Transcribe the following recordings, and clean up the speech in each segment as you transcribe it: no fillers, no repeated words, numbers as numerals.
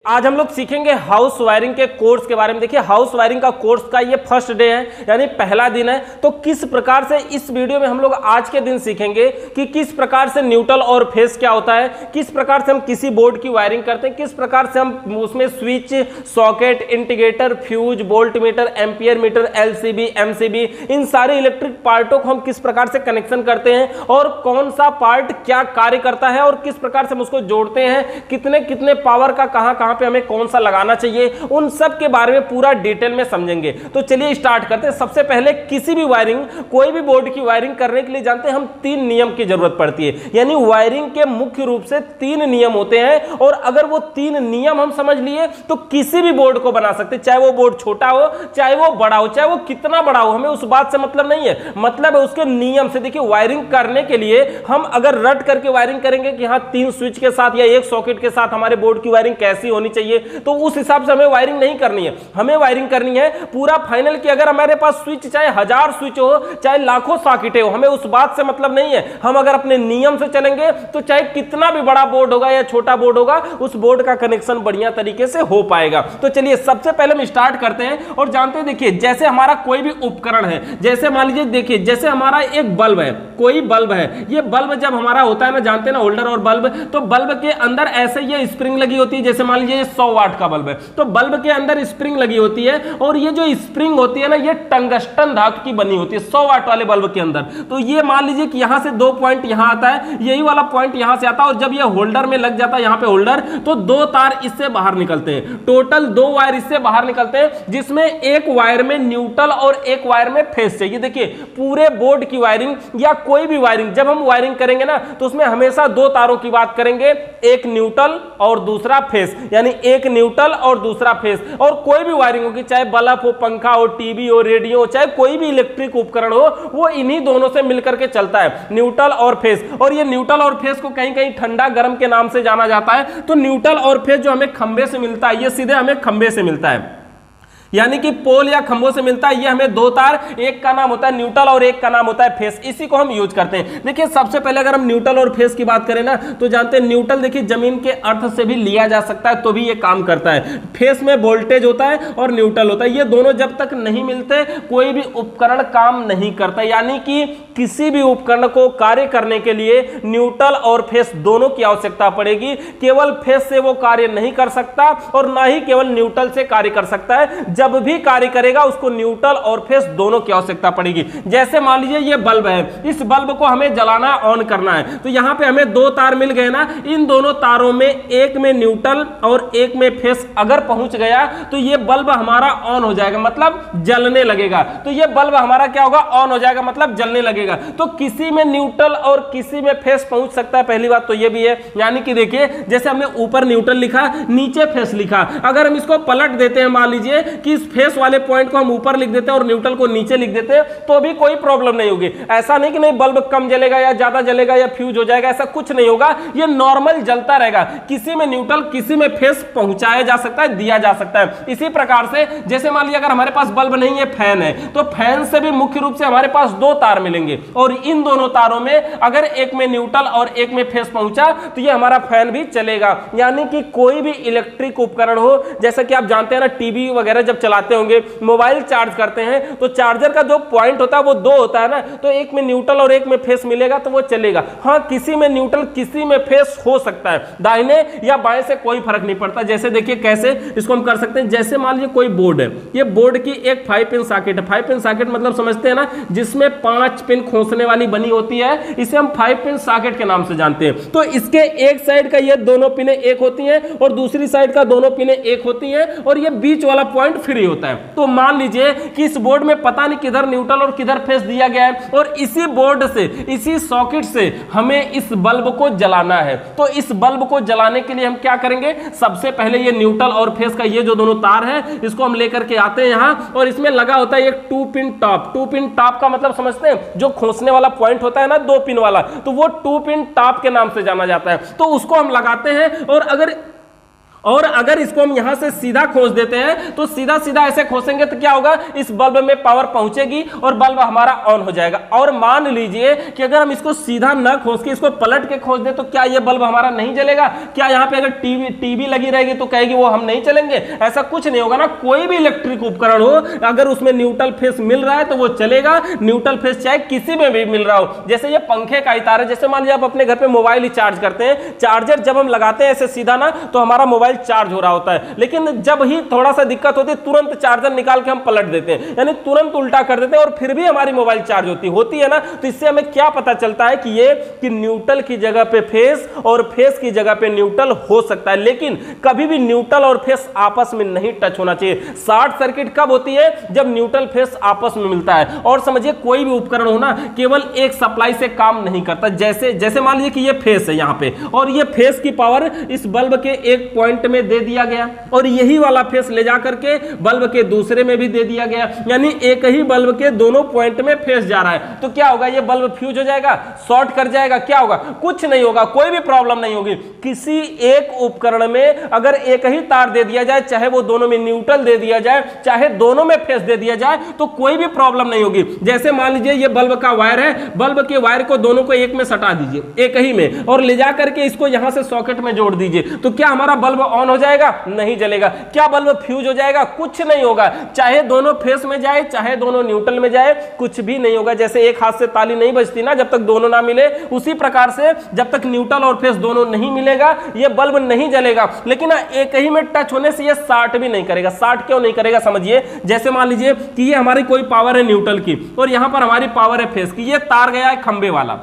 आज हम लोग सीखेंगे हाउस वायरिंग के कोर्स के बारे में। देखिए, हाउस वायरिंग का कोर्स का ये फर्स्ट डे है, यानी पहला दिन है। तो किस प्रकार से इस वीडियो में हम लोग आज के दिन सीखेंगे कि किस प्रकार से न्यूट्रल और फेस क्या होता है, किस प्रकार से हम किसी बोर्ड की वायरिंग करते हैं, किस प्रकार से हम उसमें switch, socket, indicator, fuse, volt meter, ampere meter, LCB, MCB, इन सारे इलेक्ट्रिक पार्टों को हम किस प्रकार से कनेक्शन करते हैं और कौन सा पार्ट क्या कार्य करता है और किस प्रकार से हम उसको जोड़ते हैं, कितने कितने पावर का कहां पे हमें कौन सा लगाना चाहिए, उन सब के बारे में पूरा डिटेल में समझेंगे। तो चलिए स्टार्ट करते हैं। सबसे पहले किसी भी वायरिंग, कोई भी बोर्ड की वायरिंग करने के लिए जानते हैं हम 3 नियम की जरूरत पड़ती है। यानी वायरिंग के मुख्य रूप से 3 नियम होते हैं और अगर वो 3 नियम हम समझ लिए तो किसी भी बोर्ड को बना सकते हैं, चाहे वो बोर्ड छोटा हो, चाहे वो बड़ा हो, चाहे वो कितना बड़ा हो, हमें उस बात से मतलब नहीं है, मतलब है उसके नियम से। देखिए, वायरिंग करने के लिए हम अगर रट करके वायरिंग करेंगे कि हाँ 3 स्विच के साथ या 1 सॉकेट के साथ हमारे बोर्ड की वायरिंग कैसी होनी चाहिए, तो उस हिसाब से हमें वायरिंग नहीं करनी है। हमें वायरिंग करनी है पूरा फाइनल कि अगर हमारे पास स्विच चाहे 1000 स्विच हो, चाहे लाखों सॉकेट हो, हमें उस बात से मतलब नहीं है। हम अगर अपने नियम से चलेंगे तो चाहे कितना भी बड़ा बोर्ड होगा या छोटा बोर्ड होगा, उस बोर्ड का कनेक्शन बढ़िया तरीके से हो पाएगा। तो चलिए सबसे पहले हम स्टार्ट करते हैं और जानते हैं। देखिए, जैसे हमारा कोई भी उपकरण है, जैसे मान लीजिए, देखिए जैसे हमारा एक बल्ब है, कोई बल्ब है, ये बल्ब जब हमारा होता है ना, जानते हैं ना, होल्डर और बल्ब, तो बल्ब के अंदर ऐसे ये स्प्रिंग लगी होती है। जैसे मान लीजिए 100 वाट का बल्ब है, तो बल्ब के अंदर स्प्रिंग लगी होती है और ये जो स्प्रिंग होती है ना, ये टंगस्टन धातु की बनी होती है 100 वाट वाले बल्ब के अंदर। तो ये मान लीजिए कि यहां से 2 पॉइंट यहां आता है, यही वाला पॉइंट यहां से आता है और जब ये होल्डर में लग जाता है, यहां पे होल्डर, तो 2 तार इससे बाहर निकलते हैं। टोटल 2 वायर इससे बाहर निकलते हैं, जिसमें एक वायर में न्यूट्रल और एक वायर में फेस चाहिए। देखिए, पूरे बोर्ड की वायरिंग या कोई भी वायरिंग जब हम वायरिंग करेंगे ना, तो उसमें हमेशा 2 तारों की बात करेंगे, एक न्यूट्रल और दूसरा फेस, यानी एक न्यूट्रल और दूसरा फेस। और कोई भी वायरिंग होगी, चाहे बल्ब हो, पंखा हो, टीवी हो, रेडियो हो, चाहे कोई भी इलेक्ट्रिक उपकरण हो, वो इन्हीं दोनों से मिलकर के चलता है, न्यूट्रल और फेस। और ये न्यूट्रल और फेस को कहीं कहीं ठंडा गर्म के नाम से जाना जाता है। तो न्यूट्रल और फेस जो हमें खंबे से मिलता है, ये सीधे हमें खंबे से मिलता है, यानी कि पोल या खंभों से मिलता है। ये हमें 2 तार, एक का नाम होता है न्यूट्रल और एक का नाम होता है फेस, इसी को हम यूज करते हैं। देखिए, सबसे पहले अगर हम न्यूट्रल और फेस की बात करें ना, तो जानते हैं न्यूट्रल, देखिए जमीन के अर्थ से भी लिया जा सकता है तो भी ये काम करता है। फेस में वोल्टेज होता है और न्यूट्रल होता है, ये दोनों जब तक नहीं मिलते कोई भी उपकरण काम नहीं करता। यानी कि किसी भी उपकरण को कार्य करने के लिए न्यूट्रल और फेस दोनों की आवश्यकता पड़ेगी। केवल फेस से वो कार्य नहीं कर सकता और ना ही केवल न्यूट्रल से कार्य कर सकता है। जब भी कार्य करेगा उसको न्यूट्रल और फेस दोनों की आवश्यकता पड़ेगी। जैसे मान लीजिए ये बल्ब है, इस बल्ब को हमें जलाना, ऑन करना है, तो यहां पे हमें 2 तार मिल गए ना, इन दोनों तारों में एक में न्यूट्रल और एक में फेस अगर पहुंच गया तो ये बल्ब हमारा ऑन हो जाएगा, मतलब जलने लगेगा। तो ये बल्ब हमारा क्या होगा, ऑन हो जाएगा, मतलब जलने लगेगा। तो किसी में न्यूट्रल और किसी में फेस पहुंच सकता है, पहली बात तो ये भी है। यानी कि देखिए, जैसे हमने ऊपर न्यूट्रल लिखा, नीचे फेस लिखा, अगर हम इसको पलट देते हैं, मान लीजिए कि इस फेस वाले पॉइंट को हम ऊपर लिख देते हैं और न्यूट्रल को नीचे लिख देते हैं, तो भी कोई प्रॉब्लम नहीं होगी। ऐसा नहीं कि नहीं बल्ब कम जलेगा या ज्यादा जलेगा या फ्यूज हो जाएगा, ऐसा कुछ नहीं होगा, ये नॉर्मल जलता रहेगा। किसी में न्यूट्रल, किसी में फेस पहुंचाया जा सकता है, दिया जा सकता है। इसी प्रकार से जैसे मान लीजिए अगर हमारे पास बल्ब नहीं है, फैन है, तो फैन से भी मुख्य रूप से हमारे पास 2 तार मिलेंगे और इन दोनों तारों में अगर एक में न्यूट्रल और एक में फेस पहुंचा तो ये हमारा फैन भी चलेगा। यानी कि कोई भी इलेक्ट्रिक उपकरण हो, जैसा कि आप जानते हैं ना, टीवी वगैरह जब चलाते होंगे, मोबाइल चार्ज करते हैं, तो चार्जर का जो पॉइंट होता है वो 2 होता है ना, तो एक में न्यूट्रल और एक में फेस मिलेगा तो वो चलेगा। हाँ, किसी में न्यूट्रल किसी में फेस हो सकता है, दाहिने या बाएं से कोई फर्क नहीं पड़ता। जैसे देखिए कैसे इसको हम कर सकते हैं। जैसे मान लीजिए कोई बोर्ड है, ये बोर्ड की एक 5 पिन सॉकेट है। 5 पिन सॉकेट मतलब समझते हैं ना, जिसमें 5 पिन खोसने वाली बनी होती है, इसे हम 5 पिन सॉकेट के नाम से जानते हैं। तो इसके एक साइड का ये दोनों पिने एक होती हैं और दूसरी साइड का दोनों पिने एक होती हैं और ये बीच वाला पॉइंट फ्री होता है। तो मान लीजिए कि इस बोर्ड में पता नहीं किधर न्यूट्रल और किधर फेस दिया गया है और इसी बोर्ड से, इसी सॉकेट से हमें इस बल्ब को जलाना है। तो इस बल्ब को जलाने के लिए हम क्या करेंगे, सबसे पहले ये न्यूट्रल और फेस का ये जो दोनों तार है, इसको हम लेकर के आते हैं यहां और इसमें लगा होता है एक 2 पिन टॉप। 2 पिन टॉप का मतलब समझते हैं, जो खोसने वाला पॉइंट होता है ना 2 पिन वाला, तो वो 2 पिन टॉप के नाम से जाना जाता है। तो उसको हम लगाते हैं और अगर इसको हम यहां से सीधा खोस देते हैं तो सीधा सीधा ऐसे खोसेंगे तो क्या होगा, इस बल्ब में पावर पहुंचेगी और बल्ब हमारा ऑन हो जाएगा। और मान लीजिए कि अगर हम इसको सीधा न खोस के इसको पलट के खोस दे तो क्या ये बल्ब हमारा नहीं जलेगा? क्या यहां पे अगर टीवी लगी रहेगी तो कहेगी वो हम नहीं चलेंगे? ऐसा कुछ नहीं होगा ना। कोई भी इलेक्ट्रिक उपकरण हो, अगर उसमें न्यूट्रल फेस मिल रहा है तो वो चलेगा, न्यूट्रल फेस चाहे किसी में भी मिल रहा हो। जैसे ये पंखे का ही तार है, जैसे मान लीजिए आप अपने घर पे मोबाइल ही चार्ज करते हैं, चार्जर जब हम लगाते हैं ऐसे सीधा ना तो हमारा मोबाइल चार्ज हो रहा होता है, लेकिन जब ही थोड़ा सा दिक्कत होती है तुरंत चार्जर निकाल के हम पलट देते हैं, यानी तुरंत उल्टा कर देते हैं और फिर भी हमारी मोबाइल चार्ज होती है ना। तो इससे हमें क्या पता चलता है कि न्यूट्रल की जगह पे फेस और फेस की जगह पे न्यूट्रल हो सकता है, लेकिन कभी भी न्यूट्रल और फेस आपस में नहीं टच होना चाहिए। शॉर्ट सर्किट कब होती है? जब न्यूट्रल फेस आपस में मिलता है। और समझिए कोई भी उपकरण हो ना, केवल एक सप्लाई से काम नहीं करता। जैसे मान लीजिए कि ये फेस है यहां पे, और ये फेस की पावर इस बल्ब के एक पॉइंट में दे दिया गया और यही वाला फेस ले जाकर के बल्ब के दूसरे में भी दे दिया गया, यानी एक ही बल्ब के दोनों पॉइंट में फेस जा रहा है। तो क्या होगा, ये बल्ब फ्यूज हो जाएगा, शॉर्ट कर जाएगा, क्या होगा? कुछ नहीं होगा, कोई भी प्रॉब्लम नहीं होगी। किसी एक उपकरण में अगर एक ही तार दे दिया जाए, चाहे वो दोनों में न्यूट्रल दे दिया जाए, चाहे दोनों में फेस दे दिया जाए, तो कोई भी प्रॉब्लम नहीं होगी। जैसे मान लीजिए ये बल्ब का वायर है, बल्ब के वायर को दोनों को एक में सटा दीजिए, एक ही में, और ले जाकर के इसको यहां से सॉकेट में जोड़ दीजिए, तो क्या हमारा बल्ब ऑन हो जाएगा? नहीं जलेगा। क्या बल्ब फ्यूज हो जाएगा? कुछ नहीं होगा। चाहे दोनों फेस में जाए, चाहे दोनों न्यूट्रल में जाए, कुछ भी नहीं होगा। जैसे एक हाथ से ताली नहीं बजती ना जब तक दोनों ना मिले, उसी प्रकार से जब तक न्यूट्रल और फेस दोनों नहीं मिलेगा ये बल्ब नहीं जलेगा। लेकिन एक ही में टच होने से ये शॉर्ट भी नहीं करेगा। शॉर्ट क्यों नहीं करेगा समझिए। जैसे मान लीजिए कि ये हमारी कोई पावर है न्यूट्रल की और यहां पर हमारी पावर है फेस की। ये तार गया है खंबे वाला,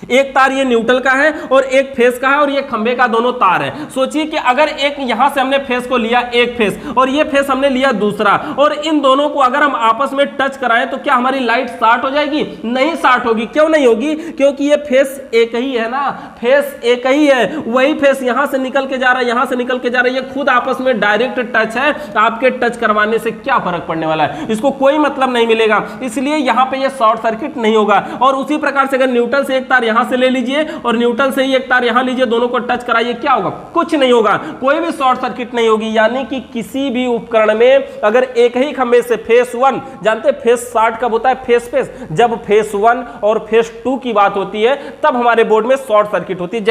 एक तार ये न्यूट्रल का है और एक फेस का है और ये खंबे का दोनों तार है। सोचिए कि अगर एक यहां से हमने फेस को लिया, एक फेस, और ये फेस हमने लिया दूसरा, और इन दोनों को अगर हम आपस में टच कराएं तो क्या हमारी लाइट शॉर्ट हो जाएगी? नहीं शॉर्ट होगी। क्यों नहीं होगी? क्योंकि ये फेस एक ही है ना, फेस एक ही है। वही फेस यहां से निकल के जा रहा है, यहां से निकल के जा रहा है, ये खुद आपस में डायरेक्ट टच है। आपके टच करवाने से क्या फर्क पड़ने वाला है? इसको कोई मतलब नहीं मिलेगा, इसलिए यहां पे ये शॉर्ट सर्किट नहीं होगा। और उसी प्रकार से अगर न्यूट्रल से एक तार यहां से ले लीजिए और न्यूट्रल से ही एक तार यहां लीजिए, दोनों को टच कराइए, क्या होगा? कुछ नहीं होगा, कोई भी शॉर्ट सर्किट नहीं होगी। यानी कि किसी भी उपकरण में अगर एक ही खंबे से फेस 1, जानते फेस शॉर्ट कब होता है? फेस जब फेस 1 और फेस 2 की बात होती है तब हमारे बोर्ड में शॉर्ट सर्किट होती है।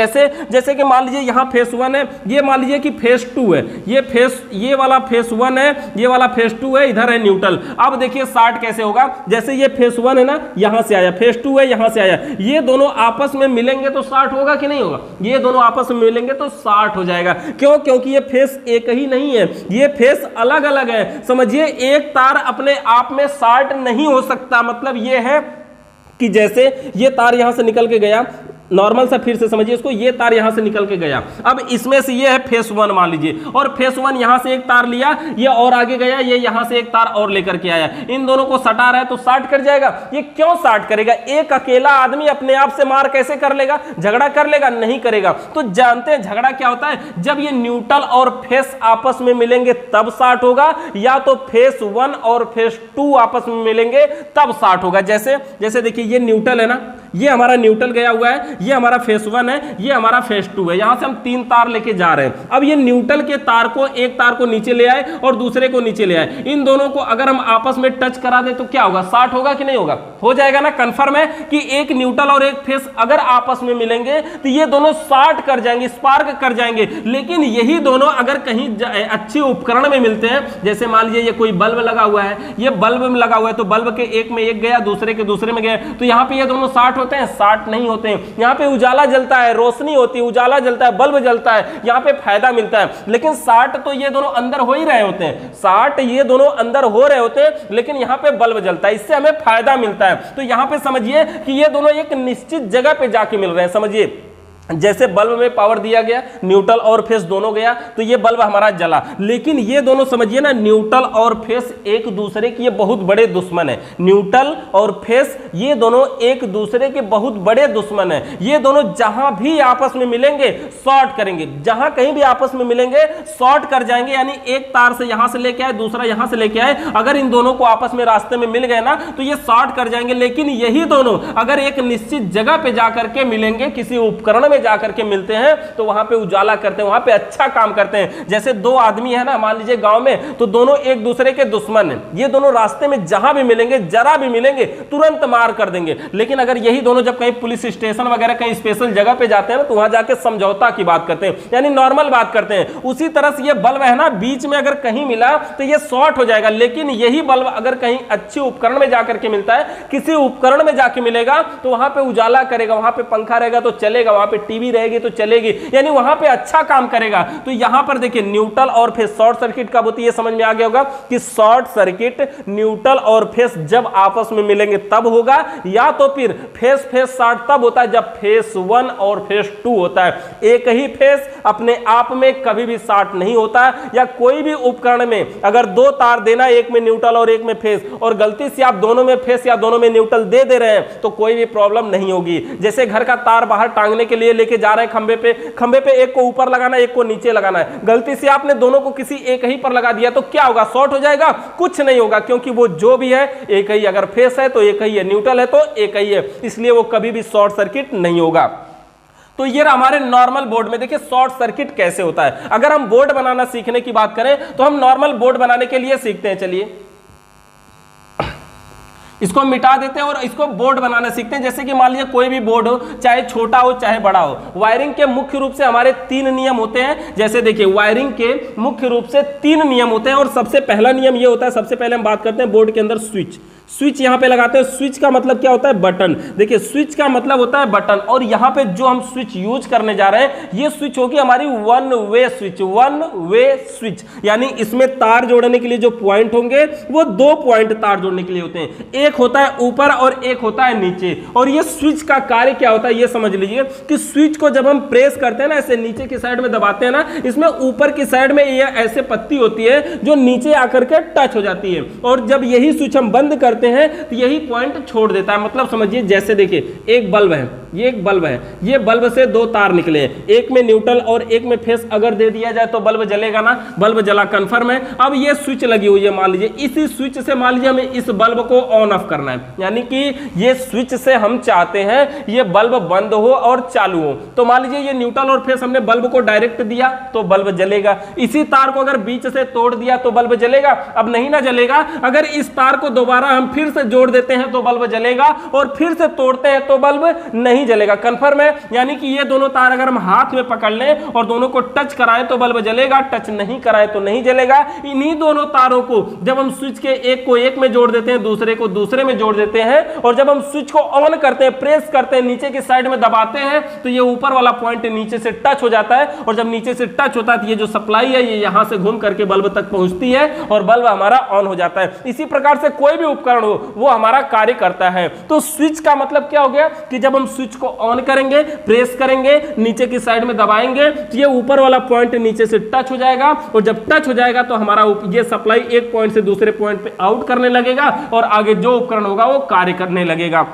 जैसे कि मान लीजिए यहां फेस 1 है, ये मान लीजिए कि फेस 2 है, ये वाला फेस 1 है, ये वाला फेस 2 है, इधर है न्यूट्रल। अब देखिए शॉर्ट कैसे होगा। जैसे ये फेस 1 है ना, यहां से आया, फेस 2 है यहां से आया, ये दोनों आपस में मिलेंगे तो शॉर्ट होगा कि नहीं होगा? ये दोनों आपस में मिलेंगे तो शॉर्ट हो जाएगा। क्यों? क्योंकि ये फेस एक ही नहीं है, ये फेस अलग अलग है। समझिए एक तार अपने आप में शॉर्ट नहीं हो सकता। मतलब ये है कि जैसे ये तार यहां से निकल के गया, नॉर्मल सा फिर से समझिए इसको, ये तार यहां से निकल के गया, अब इसमें से ये है फेस 1 मान लीजिए, और फेस 1 यहां से एक तार लिया, ये और आगे गया, ये यहां से एक तार और लेकर के आया, इन दोनों को सटा रहा है तो शॉर्ट कर जाएगा। ये क्यों शॉर्ट करेगा? एक अकेला आदमी अपने आप से मार कैसे कर लेगा? झगड़ा कर लेगा? नहीं करेगा। तो जानते हैं झगड़ा क्या होता है? जब ये न्यूट्रल और फेस आपस में मिलेंगे तब शॉर्ट होगा, या तो फेस 1 और फेस 2 आपस में मिलेंगे तब शॉर्ट होगा। जैसे देखिए ये न्यूट्रल है ना, ये हमारा न्यूट्रल गया हुआ है, ये हमारा फेस 1 है, ये हमारा फेस 2 है, यहां से हम 3 तार लेके जा रहे हैं। अब ये न्यूट्रल के तार को, एक तार को नीचे ले आए और दूसरे को नीचे ले आए, इन दोनों को अगर हम आपस में टच करा दे तो क्या होगा? शॉर्ट होगा कि नहीं होगा? हो जाएगा ना। कंफर्म है कि एक न्यूट्रल और एक फेस अगर आपस में मिलेंगे तो ये दोनों शॉर्ट कर जाएंगे, स्पार्क कर जाएंगे। लेकिन यही दोनों अगर कहीं अच्छे उपकरण में मिलते हैं, जैसे मान लीजिए ये कोई बल्ब लगा हुआ है, ये बल्ब में लगा हुआ है, तो बल्ब के एक में एक गया, दूसरे के दूसरे में गया, तो यहां पे ये दोनों शॉर्ट होते हैं? शॉर्ट नहीं होते हैं। यहां पे उजाला जलता है, रोशनी होती है, उजाला जलता है, बल्ब जलता है, यहां पे फायदा मिलता है। लेकिन शॉर्ट तो ये दोनों अंदर हो ही रहे होते हैं, शॉर्ट ये दोनों अंदर हो रहे होते हैं, लेकिन यहां पे बल्ब जलता है, इससे हमें फायदा मिलता है। तो यहां पे समझिए कि ये दोनों एक निश्चित जगह पे जाके मिल रहे हैं। समझिए जैसे बल्ब में पावर दिया गया, न्यूट्रल और फेस दोनों गया, तो ये बल्ब हमारा जला। लेकिन ये दोनों समझिए ना, न्यूट्रल और फेस एक दूसरे के ये बहुत बड़े दुश्मन है। न्यूट्रल और फेस ये दोनों एक दूसरे के बहुत बड़े दुश्मन है। ये दोनों जहां भी आपस में मिलेंगे शॉर्ट करेंगे, जहां कहीं भी आपस में मिलेंगे शॉर्ट कर जाएंगे। यानी एक तार से यहां से लेके आए, दूसरा यहां से लेके आए, अगर इन दोनों को आपस में रास्ते में मिल गए ना तो ये शॉर्ट कर जाएंगे। लेकिन यही दोनों अगर एक निश्चित जगह पे जाकर के मिलेंगे, किसी उपकरण में में जाकर के मिलते हैं तो वहां पे उजाला करते हैं, वहां पे अच्छा काम करते हैं। जैसे दो आदमी है ना, मान लीजिए गांव में, तो दोनों एक दूसरे के दुश्मन हैं, ये दोनों रास्ते में जहां भी मिलेंगे, जरा भी मिलेंगे, तुरंत मार कर देंगे। लेकिन अगर यही दोनों जब कहीं पुलिस स्टेशन वगैरह कहीं स्पेशल जगह पे जाते हैं ना, तो वहां जाके समझौता की बात करते हैं, यानी नॉर्मल बात करते हैं। उसी तरह से ये बल्ब है ना, बीच में अगर कहीं मिला तो ये शॉर्ट हो जाएगा। लेकिन यही बल्ब अगर कहीं अच्छे उपकरण में जाकर के मिलता है, किसी उपकरण में जाके मिलेगा, तो वहां पे उजाला करेगा, वहां पे पंखा रहेगा तो चलेगा, वहां पे टीवी रहेगी तो चलेगी, यानी वहां पे अच्छा काम करेगा। तो यहां पर देखिए न्यूट्रल और फेस, शॉर्ट सर्किट कब होती है समझ में आ गया होगा कि शॉर्ट सर्किट न्यूट्रल और फेस जब आपस में मिलेंगे तब होगा, या तो फिर फेस फेस शॉर्ट तब होता है जब फेस 1 और फेस 2 होता है। एक ही फेस अपने आप में कभी भी शॉर्ट नहीं होता, या कोई भी उपकरण में अगर दो तार देना, एक में न्यूट्रल और एक में फेस, और गलती से आप दोनों में फेस या दोनों में न्यूट्रल दे रहे हैं तो कोई भी प्रॉब्लम नहीं होगी। जैसे घर का तार बाहर टांगने के लिए लेके जा रहे हैं खंबे पे एक को ऊपर लगाना, एक को नीचे लगाना है, गलती से आपने दोनों को किसी एक ही पर लगा दिया तो क्या होगा? शॉर्ट हो जाएगा? कुछ नहीं होगा, क्योंकि वो जो भी है एक ही, अगर फेस है तो एक ही है, न्यूट्रल है तो एक ही है, इसलिए वो कभी भी शॉर्ट सर्किट नहीं होगा। तो ये हमारे नॉर्मल बोर्ड में देखिए शॉर्ट सर्किट कैसे होता है। अगर हम बोर्ड बनाना सीखने की बात करें तो हम नॉर्मल बोर्ड बनाने के लिए सीखते हैं। चलिए इसको मिटा देते हैं और इसको बोर्ड बनाना सीखते हैं। जैसे कि मान लीजिए कोई भी बोर्ड हो, चाहे छोटा हो चाहे बड़ा हो, वायरिंग के मुख्य रूप से हमारे 3 नियम होते हैं। जैसे देखिए वायरिंग के मुख्य रूप से 3 नियम होते हैं, और सबसे पहला नियम ये होता है, सबसे पहले हम बात करते हैं बोर्ड के अंदर स्विच यहां पे लगाते हैं। स्विच का मतलब क्या होता है? बटन। देखिए स्विच का मतलब होता है बटन, और यहां पे जो हम स्विच यूज करने जा रहे हैं ये स्विच होगी हमारी वन वे स्विच, यानी इसमें तार जोड़ने के लिए जो पॉइंट होंगे वो 2 पॉइंट तार जोड़ने के लिए होते हैं, एक होता है ऊपर और एक होता है नीचे। और ये स्विच का कार्य क्या होता है ये समझ लीजिए कि स्विच को जब हम प्रेस करते हैं ना, ऐसे नीचे की साइड में दबाते हैं ना, इसमें ऊपर की साइड में ये ऐसे पत्ती होती है जो नीचे आकर के टच हो जाती है, और जब यही स्विच हम बंद करते हैं तो यही पॉइंट छोड़ देता है। मतलब समझिए जैसे देखिए एक बल्ब है, ये एक बल्ब है, ये बल्ब से 2 तार निकले हैं, एक में न्यूट्रल और एक में फेस अगर दे दिया जाए तो बल्ब जलेगा ना, बल्ब जला कंफर्म है। अब ये स्विच लगी हुई है, मान लीजिए इसी स्विच से मान लीजिए हमें इस बल्ब को ऑन ऑफ करना है, यानी कि ये स्विच से हम चाहते हैं ये बल्ब बंद हो और चालू हो। तो मान लीजिए ये न्यूट्रल और फेस हमने बल्ब को डायरेक्ट दिया तो बल्ब जलेगा, इसी तार को अगर बीच से तोड़ दिया तो बल्ब जलेगा? अब नहीं ना जलेगा। अगर इस तार को दोबारा हम फिर से जोड़ देते हैं तो बल्ब जलेगा, और फिर से तोड़ते हैं तो बल्ब नहीं जलेगा। कंफर्म है? यानी कि ये दोनों तार अगर हम हाथ में पकड़ लें और दोनों को टच कराएं तो बल्ब जलेगा, टच नहीं कराएं तो नहीं जलेगा। इन्हीं दोनों तारों को जब हम स्विच के एक को एक में जोड़ देते हैं, दूसरे को दूसरे में जोड़ देते हैं, और जब हम स्विच को ऑन करते हैं, प्रेस करते हैं, नीचे की साइड में दबाते हैं तो ये ऊपर वाला पॉइंट नीचे से टच हो जाता है, और जब नीचे से टच होता है तो ये जो सप्लाई है ये यहां से घूम करके बल्ब तक पहुंचती है और बल्ब हमारा ऑन हो जाता है। इसी प्रकार से कोई भी उपकरण हो वो हमारा कार्य करता है। तो स्विच का मतलब क्या हो गया कि जब हम स्विच को ऑन करेंगे, प्रेस करेंगे, नीचे की साइड में दबाएंगे तो ये ऊपर वाला पॉइंट नीचे से टच हो जाएगा, और जब टच हो जाएगा तो हमारा ये सप्लाई एक पॉइंट से दूसरे पॉइंट पे आउट करने लगेगा, और आगे जो उपकरण होगा वो कार्य करने लगेगा।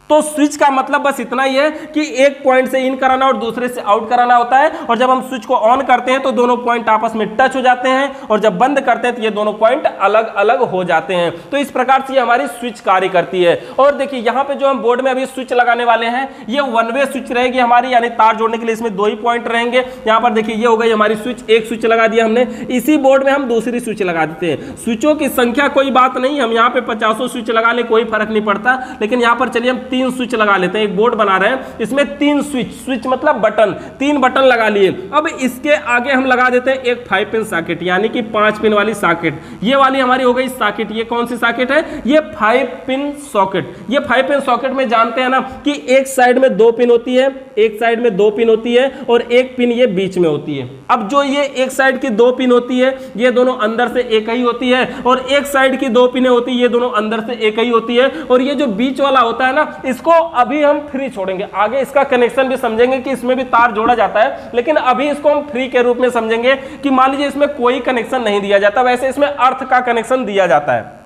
तो स्विच का मतलब बस इतना ही है कि एक पॉइंट से इन कराना और दूसरे से आउट कराना होता है, और जब हम स्विच को ऑन करते हैं तो दोनों पॉइंट आपस में टच हो जाते हैं, और जब बंद करते हैं तो ये दोनों पॉइंट अलग अलग हो जाते हैं। तो इस प्रकार से ये हमारी स्विच कार्य करती है। और देखिए यहाँ पे जो हम बोर्ड में अभी स्विच लगाने वाले हैं ये 1 वे स्विच रहेगी हमारी, यानी तार जोड़ने के लिए इसमें 2 ही पॉइंट रहेंगे। यहाँ पर देखिए ये हो गई हमारी स्विच, एक स्विच लगा दिया हमने, इसी बोर्ड में हम दूसरी स्विच लगा देते हैं। स्विचों की संख्या कोई बात नहीं, हम यहाँ पे 50 स्विच लगा ले कोई फर्क नहीं पड़ता, लेकिन यहाँ पर चलिए हम 3 स्विच लगा लेते हैं। एक बोर्ड बना रहे हैं, इसमें 3 स्विच मतलब बटन, 3 बटन लगा लिए। अब इसके आगे हम लगा देते हैं एक 5 पिन सॉकेट, यानी कि 5 पिन वाली सॉकेट। ये वाली हमारी हो गई सॉकेट। ये कौन सी सॉकेट है? ये 5 पिन सॉकेट। ये 5 पिन सॉकेट में जानते हैं ना कि एक साइड में 2 पिन होती है, एक साइड में 2 पिन होती है, और एक पिन ये बीच में होती है। अब जो ये एक साइड की 2 पिन होती है ये दोनों अंदर से एक ही होती है, और एक साइड की 2 पिनें होती है ये दोनों अंदर से एक ही होती है। और ये जो बीच वाला होता है ना, इसको अभी हम फ्री छोड़ेंगे, आगे इसका कनेक्शन भी समझेंगे कि इसमें भी तार जोड़ा जाता है, लेकिन अभी इसको हम फ्री के रूप में समझेंगे कि मान लीजिए इसमें कोई कनेक्शन नहीं दिया जाता, वैसे इसमें अर्थ का कनेक्शन दिया जाता है।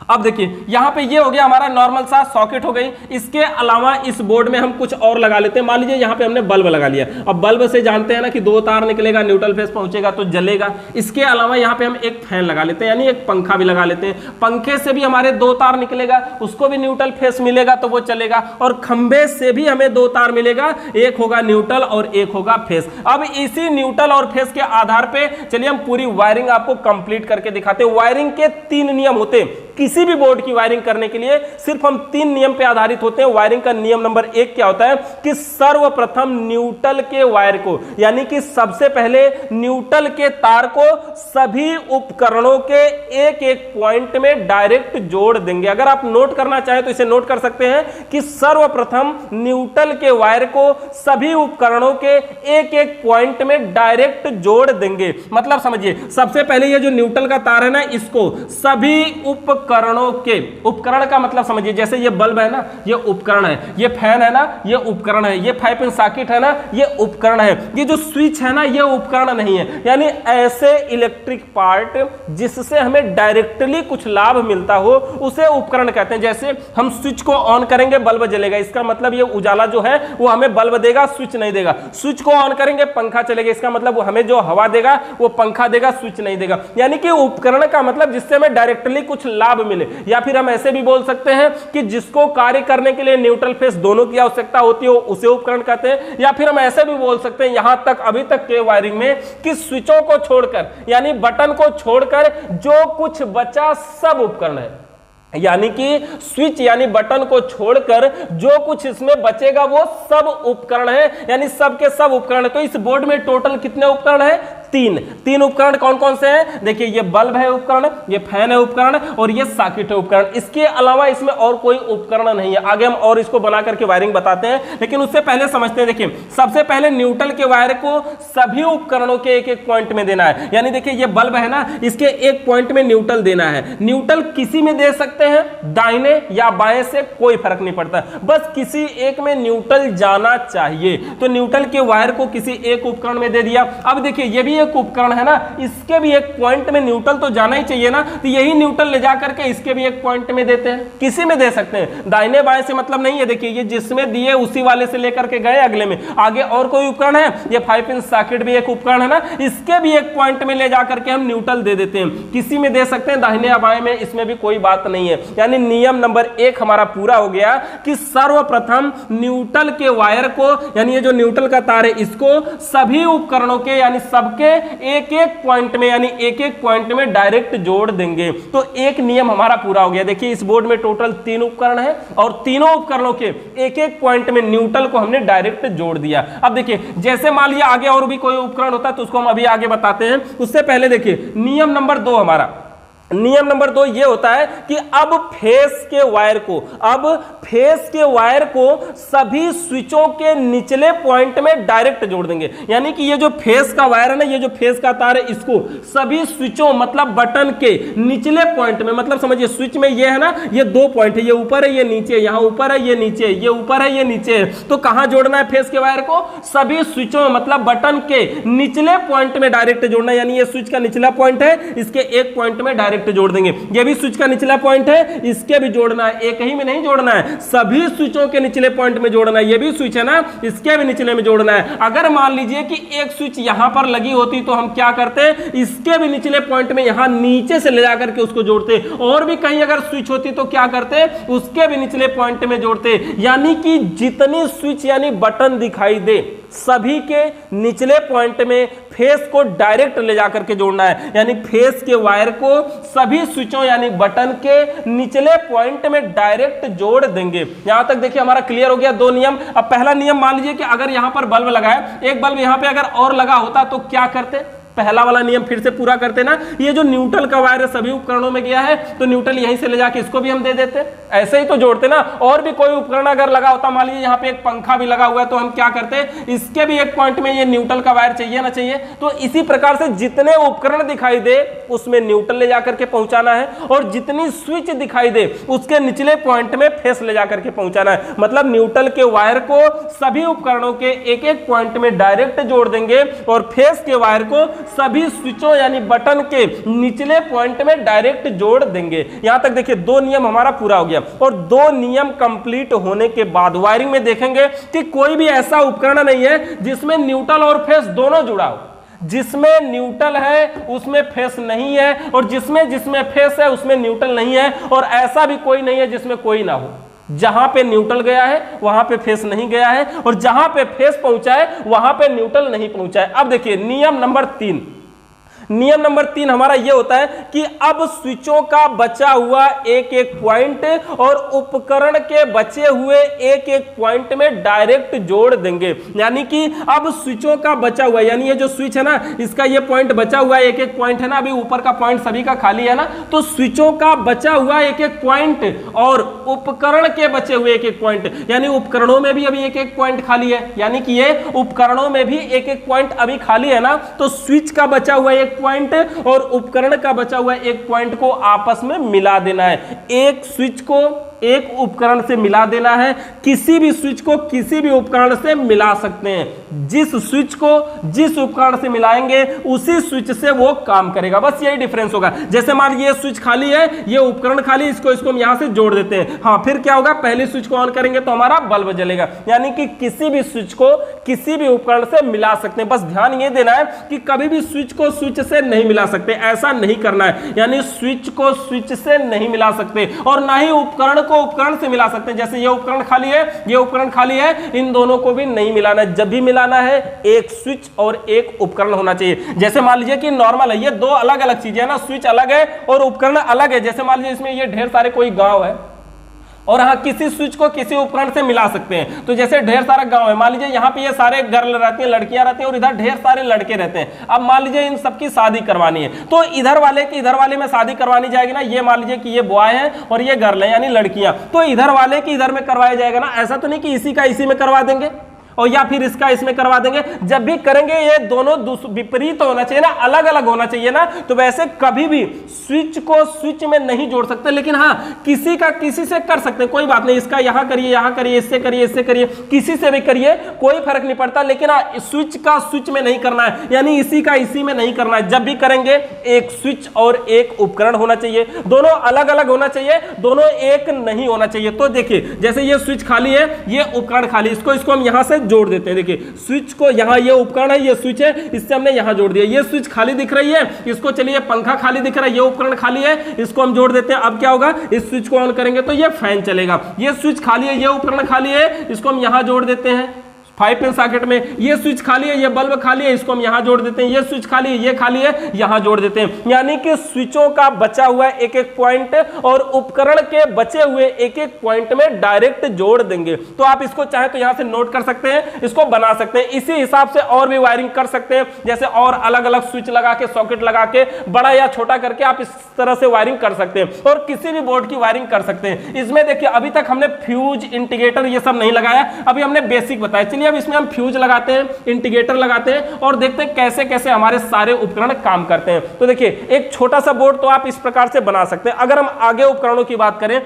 अब देखिए यहां पे ये हो गया हमारा नॉर्मल सा सॉकेट हो गई। इसके अलावा इस बोर्ड में हम कुछ और लगा लेते हैं। मान लीजिए यहां पे हमने बल्ब लगा लिया। अब बल्ब से जानते हैं ना कि 2 तार निकलेगा, न्यूट्रल फेस पहुंचेगा तो जलेगा। इसके अलावा यहां पे हम एक फैन लगा लेते हैं, यानी एक पंखा भी लगा लेते हैं। पंखे से भी हमारे 2 तार निकलेगा, उसको भी न्यूट्रल फेस मिलेगा तो वो चलेगा। और खंबे से भी हमें 2 तार मिलेगा, एक होगा न्यूट्रल और एक होगा फेस। अब इसी न्यूट्रल और फेस के आधार पे चलिए हम पूरी वायरिंग आपको कंप्लीट करके दिखाते हैं। वायरिंग के 3 नियम होते हैं। किसी भी बोर्ड की वायरिंग करने के लिए सिर्फ हम 3 नियम पे आधारित होते हैं। वायरिंग का नियम नंबर 1 क्या होता है कि सर्वप्रथम न्यूट्रल के वायर को, यानी कि सबसे पहले न्यूट्रल के तार को सभी उपकरणों के एक एक पॉइंट में डायरेक्ट जोड़ देंगे। अगर आप नोट करना चाहें तो इसे नोट कर सकते हैं कि सर्वप्रथम न्यूट्रल के वायर को सभी उपकरणों के एक एक पॉइंट में डायरेक्ट जोड़ देंगे। मतलब समझिए, सबसे पहले ये जो न्यूट्रल का तार है ना, इसको सभी उपकरणों के, उपकरण का मतलब समझिए, जैसे ये बल्ब है ना, ये उपकरण है, ये फैन है ना, ये उपकरण है, ये 5 पिन सॉकेट है ना, ये उपकरण है, ये जो स्विच है ना, ये उपकरण नहीं है। यानी ऐसे इलेक्ट्रिक पार्ट जिससे हमें डायरेक्टली कुछ लाभ मिलता हो उसे उपकरण कहते हैं। जैसे हम स्विच को ऑन करेंगे बल्ब जलेगा, इसका मतलब ये उजाला जो है वो हमें बल्ब देगा, स्विच नहीं देगा। स्विच को ऑन करेंगे पंखा चलेगा, इसका मतलब वो हमें जो हवा देगा वो पंखा देगा, स्विच नहीं देगा। यानी कि उपकरण का मतलब जिससे हमें डायरेक्टली कुछ लाभ मिले। या फिर हम ऐसे भी बोल सकते हैं कि जिसको कार्य करने के लिए न्यूट्रल फेस दोनों की आवश्यकता होती है उसे उपकरण कहते हैं। या फिर हम ऐसे भी बोल सकते हैं यहां तक अभी तक के वायरिंग में कि स्विचों को छोड़कर, यानी बटन को छोड़कर जो कुछ बचा सब उपकरण है। यानी कि स्विच यानी बटन को छोड़कर जो कुछ इसमें बचेगा वो सब उपकरण है, यानी सब के सब उपकरण है। तो इस बोर्ड में टोटल कितने उपकरण है? 3 उपकरण। कौन कौन से हैं? देखिए, ये बल्ब है उपकरण, ये फैन है उपकरण और ये सॉकेट है उपकरण। इसके अलावा इसमें और कोई उपकरण नहीं है। आगे हम और इसको बना करके वायरिंग बताते हैं, लेकिन उससे पहले समझते हैं। देखिए, सबसे पहले न्यूट्रल के वायर को सभी उपकरणों के एक एक पॉइंट में देना है। यानी देखिए, ये बल्ब है ना, इसके एक पॉइंट में न्यूट्रल देना है। न्यूट्रल किसी में दे सकते हैं, दाहिने या बाएं से कोई फर्क नहीं पड़ता, बस किसी एक में न्यूट्रल जाना चाहिए। तो न्यूट्रल के वायर को किसी एक उपकरण में दे दिया। अब देखिए, ये भी एक उपकरण है ना, इसके भी एक पॉइंट में न्यूट्रल तो जाना ही चाहिए ना, तो यही न्यूट्रल ले जाकर के इसके भी एक पॉइंट में देते हैं। किसी में दे सकते हैं, दाहिने बाएं से मतलब नहीं है। देखिए, ये जिसमें दिए उसी वाले से लेकर के गए अगले में। आगे और कोई उपकरण है, ये 5 पिन सॉकेट भी एक उपकरण है ना, इसके भी एक पॉइंट में ले जाकर के हम न्यूट्रल दे देते हैं। किसी में दे सकते हैं, दाहिने या बाएं में, इसमें भी कोई बात नहीं है। यानी नियम नंबर 1 हमारा पूरा हो गया कि सर्वप्रथम न्यूट्रल के वायर को, यानी ये जो न्यूट्रल का तार है, इसको सभी उपकरणों के, यानी सबके एक एक पॉइंट में, यानी एक एक पॉइंट में डायरेक्ट जोड़ देंगे। तो एक नियम हमारा पूरा हो गया। देखिए, इस बोर्ड में टोटल 3 उपकरण है और तीनों उपकरणों के एक एक पॉइंट में न्यूट्रल को हमने डायरेक्ट जोड़ दिया। अब देखिए, जैसे मान लिया आगे और भी कोई उपकरण होता है तो उसको हम अभी आगे बताते हैं। उससे पहले देखिए, नियम नंबर 2 हमारा, नियम नंबर 2 ये होता है कि अब फेस के वायर को सभी स्विचों के निचले पॉइंट में डायरेक्ट जोड़ देंगे। यानी कि ये जो फेस का वायर है ना, ये जो फेस का तार है, इसको सभी स्विचों मतलब बटन के निचले पॉइंट में, मतलब समझिए स्विच में ये है ना, ये 2 पॉइंट है, ये ऊपर है ये नीचे, यहां ऊपर है ये नीचे, ये ऊपर है ये नीचे है। तो कहां जोड़ना है फेस के वायर को? सभी स्विचों मतलब बटन के निचले पॉइंट में डायरेक्ट जोड़ना है। यानी ये स्विच का निचला पॉइंट है, इसके एक पॉइंट में डायरेक्ट जोड़ देंगे। ये भी स्विच का निचला पॉइंट है, इसके भी जोड़ना है। एक ही में नहीं जोड़ना है, सभी स्विचों के निचले पॉइंट में जोड़ना है। ये भी स्विच है ना, इसके भी निचले में जोड़ना है। अगर मान लीजिए कि एक स्विच यहां पर लगी होती तो हम क्या करते? इसके भी निचले पॉइंट में यहां नीचे से ले जाकर के उसको जोड़ते। और भी कहीं अगर स्विच होती तो क्या करते? उसके भी निचले पॉइंट में जोड़ते। यानी कि जितनी स्विच यानी बटन दिखाई दे, सभी के निचले पॉइंट में फेस को डायरेक्ट ले जाकर के जोड़ना है। यानी फेस के वायर को सभी स्विचों यानी बटन के निचले पॉइंट में डायरेक्ट जोड़ देंगे। यहां तक देखिए हमारा क्लियर हो गया 2 नियम। अब पहला नियम मान लीजिए कि अगर यहां पर बल्ब लगा है, एक बल्ब यहां पे अगर और लगा होता तो क्या करते? पहला वाला नियम फिर से पूरा करते ना। ये जो न्यूट्रल का वायर सभी उपकरणों में गया है तो न्यूट्रल यहीं से ले जाके इसको भी हम दे देते, ऐसे ही तो जोड़ते ना। और भी कोई उपकरण अगर लगा होता, मान लीजिए यहाँ पे एक पंखा भी लगा हुआ है, तो हम क्या करते? इसके भी एक पॉइंट में ये न्यूट्रल का वायर चाहिए ना चाहिए। तो इसी प्रकार से जितने उपकरण दिखाई दे उसमें न्यूट्रल ले जाकर के पहुंचाना है, और जितनी स्विच दिखाई दे उसके निचले पॉइंट में फेस ले जाकर के पहुंचाना है। मतलब न्यूट्रल के वायर को सभी उपकरणों के एक एक पॉइंट में डायरेक्ट जोड़ देंगे और फेस के वायर को सभी स्विचों यानी बटन के निचले पॉइंट में डायरेक्ट जोड़ देंगे। यहां तक देखिए 2 नियम हमारा पूरा हो गया। और 2 नियम कंप्लीट होने के बाद वायरिंग में देखेंगे कि कोई भी ऐसा उपकरण नहीं है जिसमें न्यूट्रल और फेस दोनों जुड़ा हो। जिसमें न्यूट्रल है उसमें फेस नहीं है, और जिसमें फेस है उसमें न्यूट्रल नहीं है, और ऐसा भी कोई नहीं है जिसमें कोई ना हो। जहां पे न्यूट्रल गया है वहां पे फेस नहीं गया है, और जहां पे फेस पहुंचा है वहां पे न्यूट्रल नहीं पहुंचा है। अब देखिए नियम नंबर 3, नियम नंबर 3 हमारा यह होता है कि अब स्विचों का बचा हुआ एक एक पॉइंट और उपकरण के बचे हुए एक एक पॉइंट में डायरेक्ट जोड़ देंगे। यानी कि अब स्विचों का बचा हुआ, यानी ये जो स्विच है ना, इसका ये पॉइंट बचा हुआ है, एक एक पॉइंट है ना, अभी ऊपर का पॉइंट सभी का खाली है ना, तो स्विचों का बचा हुआ एक एक पॉइंट और उपकरण के बचे हुए एक एक पॉइंट, यानी उपकरणों में भी अभी एक एक पॉइंट खाली है, यानी कि ये उपकरणों में भी एक एक पॉइंट अभी खाली है ना, तो स्विच का बचा हुआ एक पॉइंट और उपकरण का बचा हुआ एक पॉइंट को आपस में मिला देना है। एक स्विच को एक उपकरण से मिला देना है, किसी भी स्विच को किसी भी उपकरण से मिला सकते हैं। जिस स्विच को जिस उपकरण से मिलाएंगे उसी स्विच से वो काम करेगा, बस यही डिफरेंस होगा। जैसे मान लीजिए स्विच खाली है, ये उपकरण खाली, इसको हम यहां से जोड़ देते हैं। हाँ, फिर क्या होगा, पहली स्विच को ऑन करेंगे तो हमारा बल्ब जलेगा। यानी कि किसी भी स्विच को किसी भी उपकरण से मिला सकते हैं। बस ध्यान ये देना है कि कभी भी स्विच को स्विच से नहीं मिला सकते, ऐसा नहीं करना है। यानी स्विच को स्विच से नहीं मिला सकते और ना ही उपकरण को उपकरण से मिला सकते हैं। जैसे ये उपकरण खाली है, ये उपकरण खाली है, इन दोनों को भी नहीं मिलाना है। जब भी मिलाना है एक स्विच और एक उपकरण होना चाहिए। जैसे मान लीजिए कि नॉर्मल है, ये 2 अलग अलग चीजें है ना, स्विच अलग है और उपकरण अलग है। जैसे मान लीजिए इसमें ये ढेर सारे कोई गांव है और हाँ किसी स्विच को किसी उपकरण से मिला सकते हैं। तो जैसे ढेर सारा गांव है, मान लीजिए यहाँ पे ये सारे गर्ल रहती हैं, लड़कियां रहती हैं और इधर ढेर सारे लड़के रहते हैं। अब मान लीजिए इन सबकी शादी करवानी है, तो इधर वाले में शादी करवानी जाएगी ना। ये मान लीजिए कि ये बॉय है और ये गर्ल है यानी लड़कियां, तो इधर वाले की इधर में करवाया जाएगा ना। ऐसा तो नहीं कि इसी का इसी में करवा देंगे और या फिर इसका इसमें करवा देंगे। जब भी करेंगे ये दोनों विपरीत होना चाहिए ना, अलग अलग होना चाहिए ना। तो वैसे कभी भी स्विच को स्विच में नहीं जोड़ सकते, लेकिन हाँ किसी का किसी से कर सकते हैं, कोई बात नहीं। इसका यहां करिए, इससे करिए, इससे करिए, किसी से भी करिए, कोई फर्क नहीं पड़ता। लेकिन हाँ स्विच का स्विच में नहीं करना है, यानी इसी का इसी में नहीं करना है। जब भी करेंगे एक स्विच और एक उपकरण होना चाहिए, दोनों अलग अलग होना चाहिए, दोनों एक नहीं होना चाहिए। तो देखिए जैसे ये स्विच खाली है, ये उपकरण खाली, इसको हम यहां से जोड़ देते हैं। देखिए स्विच को यहां, ये उपकरण है, ये स्विच है, इससे हमने यहां जोड़ दिया। ये स्विच खाली दिख रही है, इसको चलिए पंखा खाली दिख रहा है, ये उपकरण खाली है, इसको हम जोड़ देते हैं। अब क्या होगा, इस स्विच को ऑन करेंगे तो ये फैन चलेगा। ये स्विच खाली है, ये उपकरण खाली है, इसको हम यहां जोड़ देते हैं 5 पिन सॉकेट में। ये स्विच खाली है, ये बल्ब खाली है, इसको हम यहां जोड़ देते हैं। ये स्विच खाली है, ये खाली है, यहां जोड़ देते हैं। यानी कि स्विचों का बचा हुआ एक एक पॉइंट और उपकरण के बचे हुए एक एक पॉइंट में डायरेक्ट जोड़ देंगे। तो आप इसको चाहे तो यहां से नोट कर सकते हैं, इसको बना सकते हैं। इसी हिसाब से और भी वायरिंग कर सकते हैं, जैसे और अलग अलग स्विच लगा के, सॉकेट लगा के, बड़ा या छोटा करके आप इस तरह से वायरिंग कर सकते हैं और किसी भी बोर्ड की वायरिंग कर सकते हैं। इसमें देखिए अभी तक हमने फ्यूज, इंडिकेटर ये सब नहीं लगाया, अभी हमने बेसिक बताया। चलिए अब इसमें हम फ्यूज लगाते हैं, इंडिकेटर लगाते हैं और देखते हैं कैसे कैसे हमारे सारे उपकरण काम करते हैं। तो देखिए एक छोटा सा बोर्ड तो आप इस प्रकार से बना सकते हैं। अगर हम आगे उपकरणों की बात करें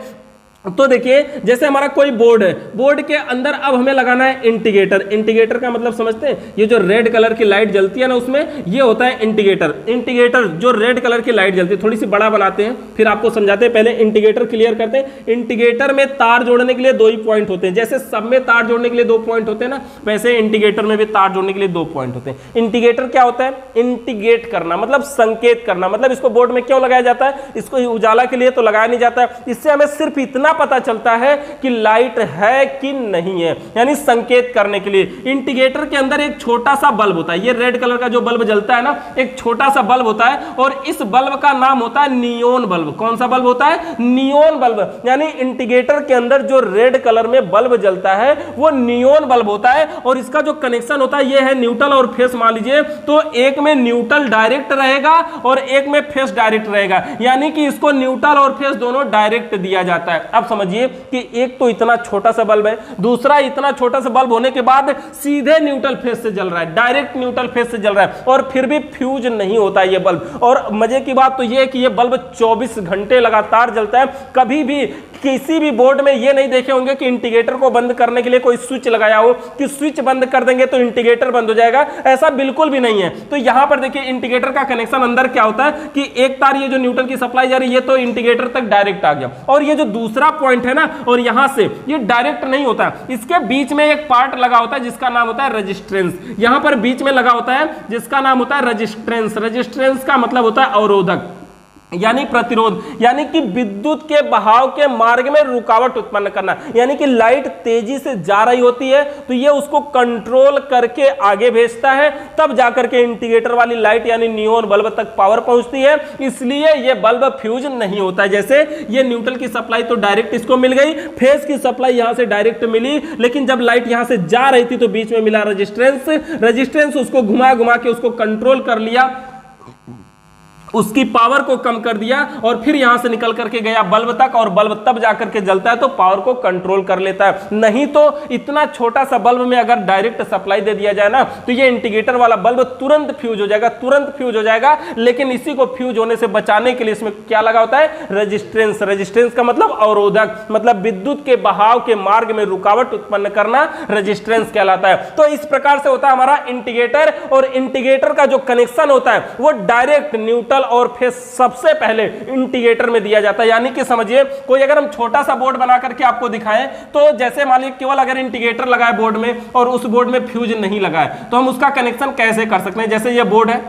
तो देखिए जैसे हमारा कोई बोर्ड है, बोर्ड के अंदर अब हमें लगाना है इंडिकेटर। इंडिकेटर का मतलब समझते हैं, ये जो रेड कलर की लाइट जलती है ना, उसमें ये होता है इंडिकेटर। इंडिकेटर जो रेड कलर की लाइट जलती है, थोड़ी सी बड़ा बनाते हैं फिर आपको समझाते हैं। पहले इंडिकेटर क्लियर करते हैं। इंडिकेटर में तार जोड़ने के लिए 2 ही पॉइंट होते हैं। जैसे सब में तार जोड़ने के लिए 2 पॉइंट होते हैं ना, वैसे इंडिकेटर में भी तार जोड़ने के लिए 2 पॉइंट होते हैं। इंडिकेटर क्या होता है, इंडिकेट करना मतलब संकेत करना। मतलब इसको बोर्ड में क्यों लगाया जाता है, इसको उजाला के लिए तो लगाया नहीं जाता है। इससे हमें सिर्फ इतना पता चलता है कि लाइट है कि नहीं है, यानी संकेत करने के लिए। इंडिकेटर के अंदर एक छोटा सा बल्ब होता है, ये रेड कलर का जो बल्ब जलता है ना, एक छोटा सा बल्ब होता है और इस बल्ब का नाम होता है नियोन बल्ब। कौन सा बल्ब होता है, नियोन बल्ब। यानी इंडिकेटर के अंदर जो रेड कलर में बल्ब जलता है वो नियोन बल्ब होता है और इसका जो कनेक्शन होता है ये है न्यूट्रल और फेस। मान लीजिए तो एक में न्यूट्रल डायरेक्ट रहेगा और एक में फेस डायरेक्ट रहेगा, यानी कि इसको न्यूट्रल और फेस दोनों डायरेक्ट दिया जाता है। अब समझिए कि एक तो इतना छोटा सा बल्ब है, दूसरा इतना छोटा सा बल्ब होने के बाद सीधे न्यूट्रल फेस से जल रहा है, डायरेक्ट न्यूट्रल फेस से जल रहा है, और फिर भी फ्यूज नहीं होता है ये बल्ब। और मजे की बात तो ये है कि ये बल्ब 24 घंटे लगातार जलता है। कभी भी किसी भी बोर्ड में ये नहीं देखे होंगे कि इंडिकेटर को बंद करने के लिए कोई स्विच लगाया हो कि स्विच बंद कर देंगे तो इंडिकेटर बंद हो जाएगा, ऐसा बिल्कुल भी नहीं है। तो यहां पर देखिए इंडिकेटर का कनेक्शन अंदर क्या होता है कि एक तार ये जो न्यूट्रल की सप्लाई जा रही है ये तो इंडिकेटर तक डायरेक्ट आ गया, और ये जो दूसरा पॉइंट है ना, और यहां से ये डायरेक्ट नहीं होता, इसके बीच में एक पार्ट लगा होता है जिसका नाम होता है रेजिस्टेंस। यहां पर बीच में लगा होता है जिसका नाम होता है रेजिस्टेंस। रेजिस्टेंस का मतलब होता है अवरोधक यानी प्रतिरोध, यानी कि विद्युत के बहाव के मार्ग में रुकावट उत्पन्न करना। यानी कि लाइट तेजी से जा रही होती है तो ये उसको कंट्रोल करके आगे भेजता है, तब जाकर के इंडिकेटर वाली लाइट यानी नियॉन बल्ब तक पावर पहुंचती है, इसलिए ये बल्ब फ्यूज नहीं होता है। जैसे ये न्यूट्रल की सप्लाई तो डायरेक्ट इसको मिल गई, फेज की सप्लाई यहां से डायरेक्ट मिली, लेकिन जब लाइट यहां से जा रही थी तो बीच में मिला रेजिस्टेंस उसको घुमा घुमा के उसको कंट्रोल कर लिया, उसकी पावर को कम कर दिया, और फिर यहां से निकल करके गया बल्ब तक, और बल्ब तब जाकर के जलता है तो पावर को कंट्रोल कर लेता है। नहीं तो इतना छोटा सा बल्ब में अगर डायरेक्ट सप्लाई दे दिया जाए ना तो ये इंडिकेटर वाला बल्ब तुरंत फ्यूज हो जाएगा, तुरंत फ्यूज हो जाएगा। लेकिन इसी को फ्यूज होने से बचाने के लिए इसमें क्या लगा होता है, रेजिस्टेंस। रेजिस्टेंस का मतलब अवरोधक, मतलब विद्युत के बहाव के मार्ग में रुकावट उत्पन्न करना रेजिस्टेंस कहलाता है। तो इस प्रकार से होता है हमारा इंडिकेटर, और इंडिकेटर का जो कनेक्शन होता है वो डायरेक्ट न्यूट्रल और फेज सबसे पहले इंडिकेटर में दिया जाता है। यानी कि समझिए कोई अगर हम छोटा सा बोर्ड बना करके आपको दिखाएं, तो जैसे मान लीजिए केवल अगर इंडिकेटर लगा है बोर्ड में और उस बोर्ड में फ्यूज नहीं लगा है, तो हम उसका कनेक्शन कैसे कर सकते हैं। जैसे ये बोर्ड है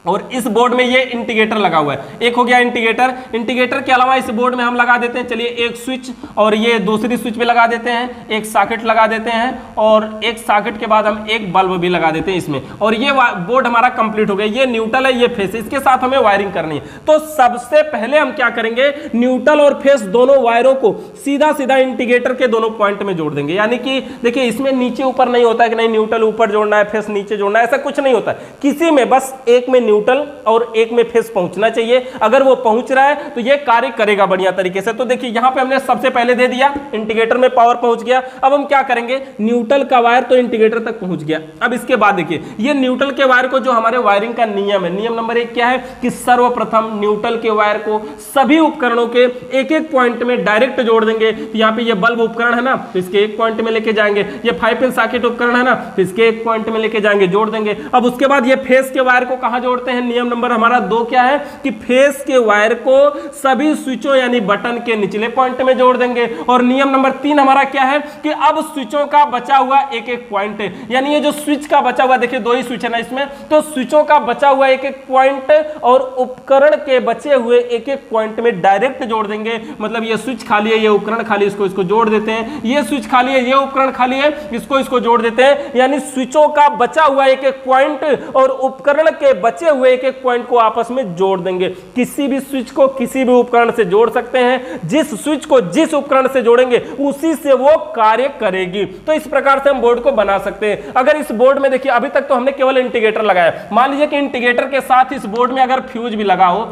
और इस बोर्ड में ये इंडिकेटर लगा हुआ है, एक हो गया इंडिकेटर। इंडिकेटर के अलावा इस बोर्ड में हम लगा देते हैं, चलिए एक स्विच, और ये दूसरी स्विच पे लगा देते हैं, एक सॉकेट लगा देते हैं, और एक सॉकेट के बाद हम एक बल्ब भी लगा देते हैं इसमें, और ये बोर्ड हमारा कंप्लीट हो गया। ये न्यूट्रल है, ये फेस, इसके साथ हमें वायरिंग करनी है। तो सबसे पहले हम क्या करेंगे, न्यूट्रल और फेस दोनों वायरों को सीधा सीधा इंडिकेटर के दोनों पॉइंट में जोड़ देंगे। यानी कि देखिए इसमें नीचे ऊपर नहीं होता है कि नहीं न्यूट्रल ऊपर जोड़ना है फेस नीचे जोड़ना है, ऐसा कुछ नहीं होता है। किसी में बस एक में न्यूट्रल और एक में फेस पहुंचना चाहिए। अगर वो पहुंच रहा है तो ये कार्य करेगा बढ़िया तरीके से। तो देखिए यहां पे हमने सबसे पहले दे दिया, इंडिकेटर में पावर पहुंच गया। अब हम क्या करेंगे, न्यूट्रल का वायर तो इंडिकेटर तक पहुंच गया। अब इसके बाद देखिए ये न्यूट्रल के वायर को, जो हमारे वायरिंग का नियम है, नियम नंबर 1 क्या है कि सर्वप्रथम न्यूट्रल के वायर को सभी उपकरणों के एक एक पॉइंट में डायरेक्ट जोड़ देंगे। तो यहाँ पे ये बल्ब उपकरण है ना, तो इसके एक पॉइंट में लेके जाएंगे। ये 5 पिन सॉकेट उपकरण है ना, तो इसके एक पॉइंट में लेके जाएंगे, जोड़ देंगे। अब उसके बाद ये फेस के वायर को कहां जोड़ते हैं, नियम नंबर हमारा 2 क्या है कि फेस के वायर को सभी स्विचों यानी बटन के निचले पॉइंट में जोड़ देंगे। और नियम नंबर 3 हमारा क्या है कि अब स्विचों का बचा हुआ एक एक पॉइंट है, यानी ये जो स्विच का बचा हुआ, देखिए 2 ही स्विच है ना इसमें, तो स्विचों का बचा हुआ एक एक पॉइंट और उपकरण के बचे हुए एक एक पॉइंट में डायरेक्ट जोड़ देंगे। मतलब ये स्विच खाली है, ये उपकरण खाली, इसको जोड़ देते हैं। ये स्विच खाली है, ये उपकरण खाली है, इसको जोड़ देते हैं। यानी स्विचों का बचा हुआ एक एक पॉइंट और उपकरण के बचे हुए एक एक पॉइंट को आपस में जोड़ देंगे। किसी भी स्विच को किसी भी उपकरण से जोड़ सकते हैं, जिस स्विच को जिस उपकरण से जोड़ेंगे उसी से वो कार्य करेगी। तो इस प्रकार से हम बोर्ड को बना सकते हैं। अगर इस बोर्ड में देखिए अभी तक तो हमने केवल इंडिकेटर लगाया, मान लीजिए कि इंडिकेटर के साथ इस बोर्ड में अगर फ्यूज भी लगा हो,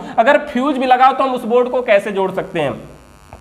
तो हम उस बोर्ड को कैसे जोड़ सकते हैं।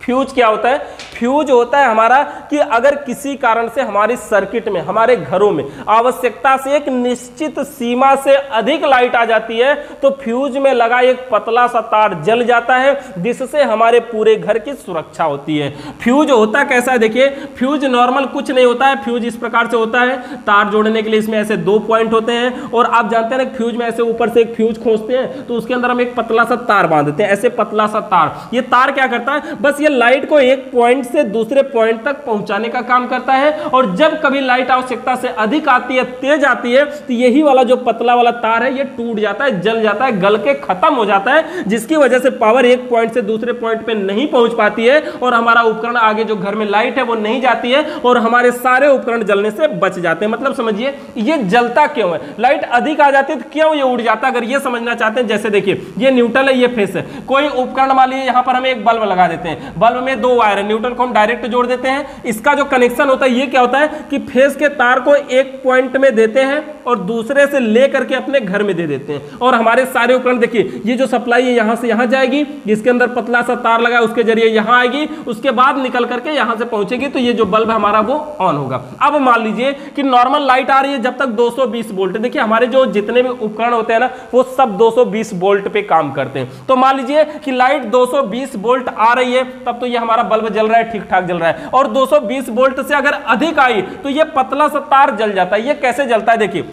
फ्यूज क्या होता है, फ्यूज होता है हमारा कि अगर किसी कारण से हमारी सर्किट में, हमारे घरों में आवश्यकता से एक निश्चित सीमा से अधिक लाइट आ जाती है तो फ्यूज में लगा एक पतला सा तार जल जाता है, जिससे हमारे पूरे घर की सुरक्षा होती है। फ्यूज होता कैसा है, देखिए फ्यूज नॉर्मल कुछ नहीं होता है। फ्यूज इस प्रकार से होता है, तार जोड़ने के लिए इसमें ऐसे 2 पॉइंट होते हैं, और आप जानते हैं ना फ्यूज में ऐसे ऊपर से एक फ्यूज खोसते हैं तो उसके अंदर हम एक पतला सा तार बांध देते हैं, ऐसे पतला सा तार। ये तार क्या करता है, बस ये लाइट को एक पॉइंट से दूसरे पॉइंट तक पहुंचाने का काम करता है। और जब कभी लाइट आवश्यकता से अधिक आती है, तेज आती है, तो यही वाला जो पतला वाला तार है ये टूट जाता है, जल जाता है, गल के खत्म हो जाता है, जिसकी वजह से पावर एक पॉइंट से दूसरे पॉइंट पे नहीं पहुंच पाती है और हमारा उपकरण आगे जो घर में लाइट है वो नहीं जाती है और हमारे सारे उपकरण जलने से बच जाते हैं। मतलब समझिए ये जलता क्यों है, लाइट अधिक आ जाती है तो क्यों ये उड़ जाता है। अगर ये समझना चाहते हैं, जैसे देखिए ये न्यूट्रल है, ये फेस है, कोई उपकरण मान लीजिए यहां पर हम एक बल्ब लगा देते हैं, बल्ब में 2 वायर है, न्यूट्रल को हम डायरेक्ट जोड़ देते हैं। इसका जो कनेक्शन होता है ये क्या होता है कि फेस के तार को एक पॉइंट में देते हैं और दूसरे से ले करके अपने घर में दे देते हैं। और हमारे सारे उपकरण देखिए, ये जो सप्लाई है यहां से यहां जाएगी, जिसके अंदर पतला सा तार लगा है उसके जरिए यहां आएगी, उसके बाद निकल करके यहां से पहुंचेगी, तो ये जो बल्ब हमारा वो ऑन होगा। अब मान लीजिए कि नॉर्मल लाइट आ रही है जब तक 220 वोल्ट, देखिए हमारे जो जितने भी उपकरण होते हैं ना वो सब 220 वोल्ट पे काम करते हैं। तो मान लीजिए कि लाइट 220 वोल्ट आ रही है, तब तो ये हमारा बल्ब जल रहा है, ठीक ठाक जल रहा है। और 220 वोल्ट से अगर अधिक आई तो ये पतला सा तार जल जाता है। ये कैसे जलता है, देखिए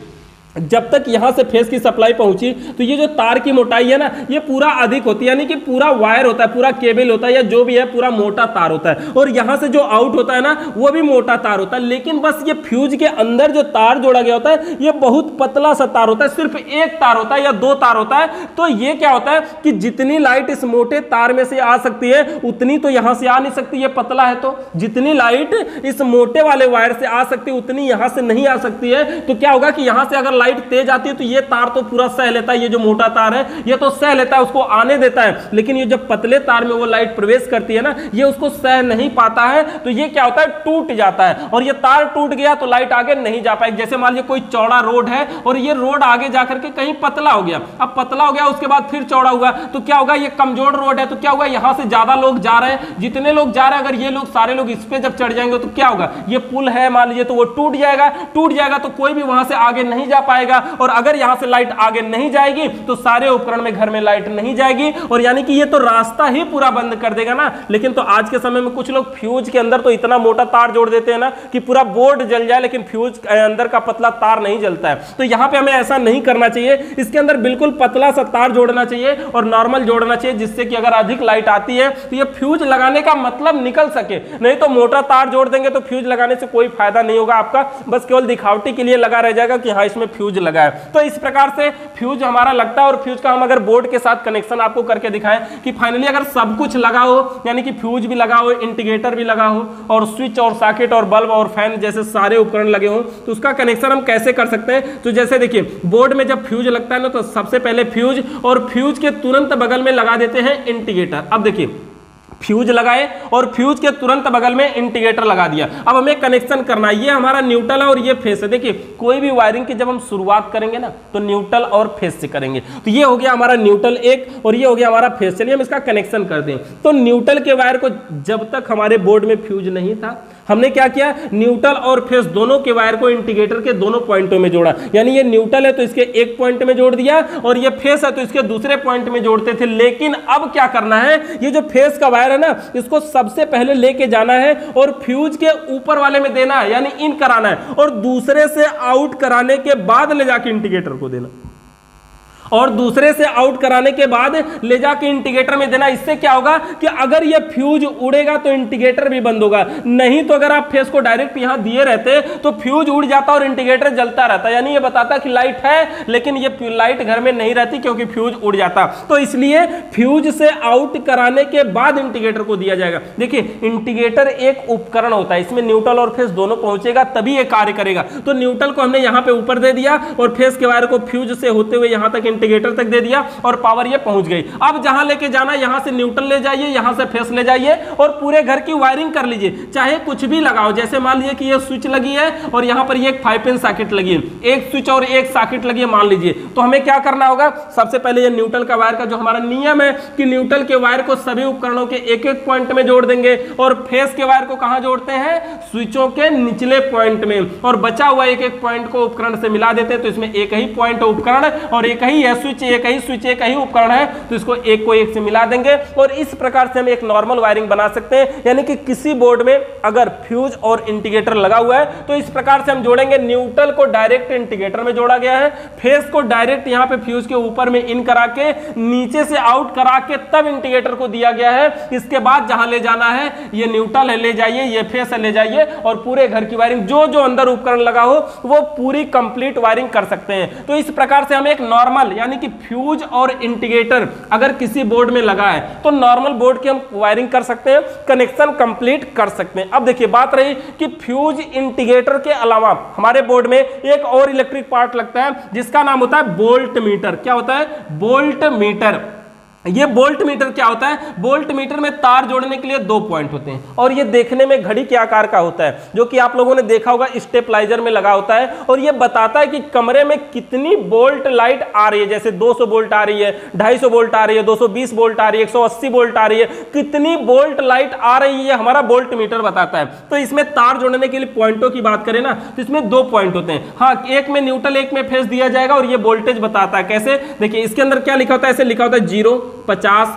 जब तक यहां से फेस की सप्लाई पहुंची तो ये जो तार की मोटाई है ना ये पूरा अधिक होती है, यानी कि पूरा वायर होता है, पूरा केबल होता है या जो भी है पूरा मोटा तार होता है। और यहां से जो आउट होता है ना वो भी मोटा तार होता है। लेकिन बस ये फ्यूज के अंदर जो तार जोड़ा गया होता है ये बहुत पतला सा तार होता है, सिर्फ एक तार होता है या दो तार होता है। तो ये क्या होता है कि जितनी लाइट इस मोटे तार में से आ सकती है उतनी तो यहां से आ नहीं सकती, ये पतला है। तो जितनी लाइट इस मोटे वाले वायर से आ सकती है उतनी यहां से नहीं आ सकती है। तो क्या होगा कि यहां से अगर लाइट तेज आती है तो ये तार तो पूरा सह लेता है, ये जो मोटा तार है ये तो सह लेता है, उसको आने देता है। लेकिन ये जब पतले तार में वो लाइट प्रवेश करती है ना ये उसको सह नहीं पाता है, तो ये क्या होता है टूट जाता है। और ये तार टूट गया तो लाइट आगे नहीं जा पाएगी। जैसे मान लीजिए कोई चौड़ा रोड है और ये रोड आगे जाकर के कहीं पतला हो गया, अब पतला हो गया उसके बाद फिर चौड़ा हुआ, तो क्या होगा ये कमजोर रोड है, तो क्या होगा यहां से ज्यादा लोग जा रहे हैं, जितने लोग जा रहे हैं अगर ये लोग सारे लोग इस पे जब चढ़ जाएंगे तो क्या होगा, ये पुल है मान लीजिए तो वो टूट जाएगा तो कोई भी वहां से आगे नहीं जा पाएगा। और अगर यहां से लाइट आगे नहीं जाएगी तो सारे उपकरण में घर में लाइट नहीं जाएगी, और यानी कि ये तो रास्ता ही पूरा बंद कर देगा ना। लेकिन तो आज के समय में कुछ लोग फ्यूज के अंदर तो इतना मोटा तार जोड़ देते हैं ना कि पूरा बोर्ड जल जाए, लेकिन फ्यूज अंदर का पतला तार नहीं जलता है। तो यहां पे हमें ऐसा नहीं करना चाहिए, इसके अंदर बिल्कुल पतला सा तार जोड़ना चाहिए और नॉर्मल जोड़ना चाहिए, जिससे कि अगर अधिक लाइट आती है तो ये फ्यूज लगाने का मतलब निकल सके। नहीं तो मोटा तार जोड़ देंगे तो फ्यूज लगाने से कोई फायदा नहीं होगा आपका, बस केवल दिखावटी के लिए लगा रह जाएगा कि हाँ इसमें फ्यूज लगा है। तो इस प्रकार से फ्यूज हमारा लगता है। और फ्यूज का हम अगर बोर्ड के साथ कनेक्शन आपको करके दिखाएं कि फाइनली अगर सब कुछ लगा हो, यानी कि फ्यूज भी लगा हो, इंडिकेटर भी लगा हो और स्विच और सॉकेट और बल्ब और फैन जैसे सारे उपकरण लगे हो, तो उसका कनेक्शन हम कैसे कर सकते हैं। तो जैसे देखिए बोर्ड में जब फ्यूज लगता है ना तो सबसे पहले फ्यूज और फ्यूज के तुरंत बगल में लगा देते हैं इंडिकेटर। अब देखिए फ्यूज लगाए और फ्यूज के तुरंत बगल में इंडिकेटर लगा दिया। अब हमें कनेक्शन करना है, ये हमारा न्यूट्रल है और ये फेस है। देखिए कोई भी वायरिंग की जब हम शुरुआत करेंगे ना तो न्यूट्रल और फेस से करेंगे। तो ये हो गया हमारा न्यूट्रल एक और ये हो गया हमारा फेस। चलिए हम इसका कनेक्शन कर दें। तो न्यूट्रल के वायर को जब तक हमारे बोर्ड में फ्यूज नहीं था हमने क्या किया, न्यूट्रल और फेस दोनों के वायर को इंडिकेटर के दोनों पॉइंटों में जोड़ा। यानी ये न्यूट्रल है तो इसके एक पॉइंट में जोड़ दिया और ये फेस है तो इसके दूसरे पॉइंट में जोड़ते थे। लेकिन अब क्या करना है, ये जो फेस का वायर है ना इसको सबसे पहले लेके जाना है और फ्यूज के ऊपर वाले में देना है, यानी इन कराना है, और दूसरे से आउट कराने के बाद ले जाके इंडिकेटर को देना, और दूसरे से आउट कराने के बाद ले जाके इंडिकेटर में देना। इससे क्या होगा कि अगर ये फ्यूज उड़ेगा तो इंडिकेटर भी बंद होगा। नहीं तो अगर आप फेस को डायरेक्ट यहां दिए रहते तो फ्यूज उड़ जाता और इंडिकेटर जलता रहता, यानी ये बताता कि लाइट है लेकिन ये लाइट घर में नहीं रहती क्योंकि फ्यूज उड़ जाता। तो इसलिए फ्यूज से आउट कराने के बाद इंडिकेटर को दिया जाएगा। देखिए इंडिकेटर एक उपकरण होता है, इसमें न्यूट्रल और फेस दोनों पहुंचेगा तभी ये कार्य करेगा। तो न्यूट्रल को हमने यहां पे ऊपर दे दिया और फेस के वायर को फ्यूज से होते हुए यहां तक इंडिकेटर तक दे दिया और पावर ये पहुंच गई। अब जहां लेके जाना यहां से न्यूट्रल ले जाइए, यहां से फेस ले जाइए और पूरे घर की वायरिंग कर लीजिए, चाहे कुछ भी लगाओ। जैसे मान लीजिए कि ये स्विच लगी है और यहां पर ये एक 5 पिन सॉकेट लगी है, एक स्विच और एक सॉकेट लगी है मान लीजिए। तो हमें क्या करना होगा, सबसे पहले ये न्यूट्रल का वायर का जो हमारा नियम है कि न्यूट्रल के वायर को सभी उपकरणों के एक एक पॉइंट में जोड़ देंगे और फेस के वायर को कहां जोड़ते हैं, स्विचों के निचले पॉइंट में, और बचा हुआ एक एक पॉइंट को उपकरण से मिला देते हैं। तो इसमें एक ही पॉइंट उपकरण और एक ही है स्विच, एक ही स्विच एक ही उपकरण है, तो इसको एक को एक से मिला देंगे और इस प्रकार से हम एक नॉर्मल वायरिंग बना सकते हैं। यानी कि किसी बोर्ड में अगर फ्यूज और इंडिकेटर लगा हुआ है तो इस प्रकार से हम जोड़ेंगे, न्यूट्रल को डायरेक्ट इंडिकेटर में जोड़ा गया है, फेस को डायरेक्ट यहां पे फ्यूज के ऊपर में इन करा के नीचे से आउट करा के तब इंडिकेटर को दिया गया है। इसके बाद जहां ले जाना है, ये न्यूट्रल है ले जाइए, ये फेस है ले जाइए और पूरे घर की वायरिंग जो जो अंदर उपकरण लगा हो वो पूरी कंप्लीट वायरिंग कर सकते हैं। तो इस प्रकार से हम एक नॉर्मल यानी कि फ्यूज और इंडिकेटर अगर किसी बोर्ड में लगा है तो नॉर्मल बोर्ड की हम वायरिंग कर सकते हैं, कनेक्शन कंप्लीट कर सकते हैं। अब देखिए बात रही कि फ्यूज इंडिकेटर के अलावा हमारे बोर्ड में एक और इलेक्ट्रिक पार्ट लगता है जिसका नाम होता है बोल्ट मीटर। क्या होता है, बोल्ट मीटर। ये वोल्ट मीटर क्या होता है? वोल्ट मीटर में तार जोड़ने के लिए 2 पॉइंट होते हैं और ये देखने में घड़ी के आकार का होता है, जो कि आप लोगों ने देखा होगा स्टेपलाइजर में लगा होता है, और ये बताता है कि कमरे में कितनी वोल्ट लाइट आ रही है। जैसे 200 वोल्ट आ रही है, 250 वोल्ट आ रही है, 220 वोल्ट आ रही है, 180 वोल्ट आ रही है, कितनी वोल्ट लाइट आ रही है हमारा वोल्ट मीटर बताता है। तो इसमें तार जोड़ने के लिए पॉइंटों की बात करें ना, तो इसमें 2 पॉइंट होते हैं। हाँ, एक में न्यूट्रल, एक में फेज दिया जाएगा और ये वोल्टेज बताता है। कैसे? देखिए इसके अंदर क्या लिखा होता है, ऐसे लिखा होता है 0, 50,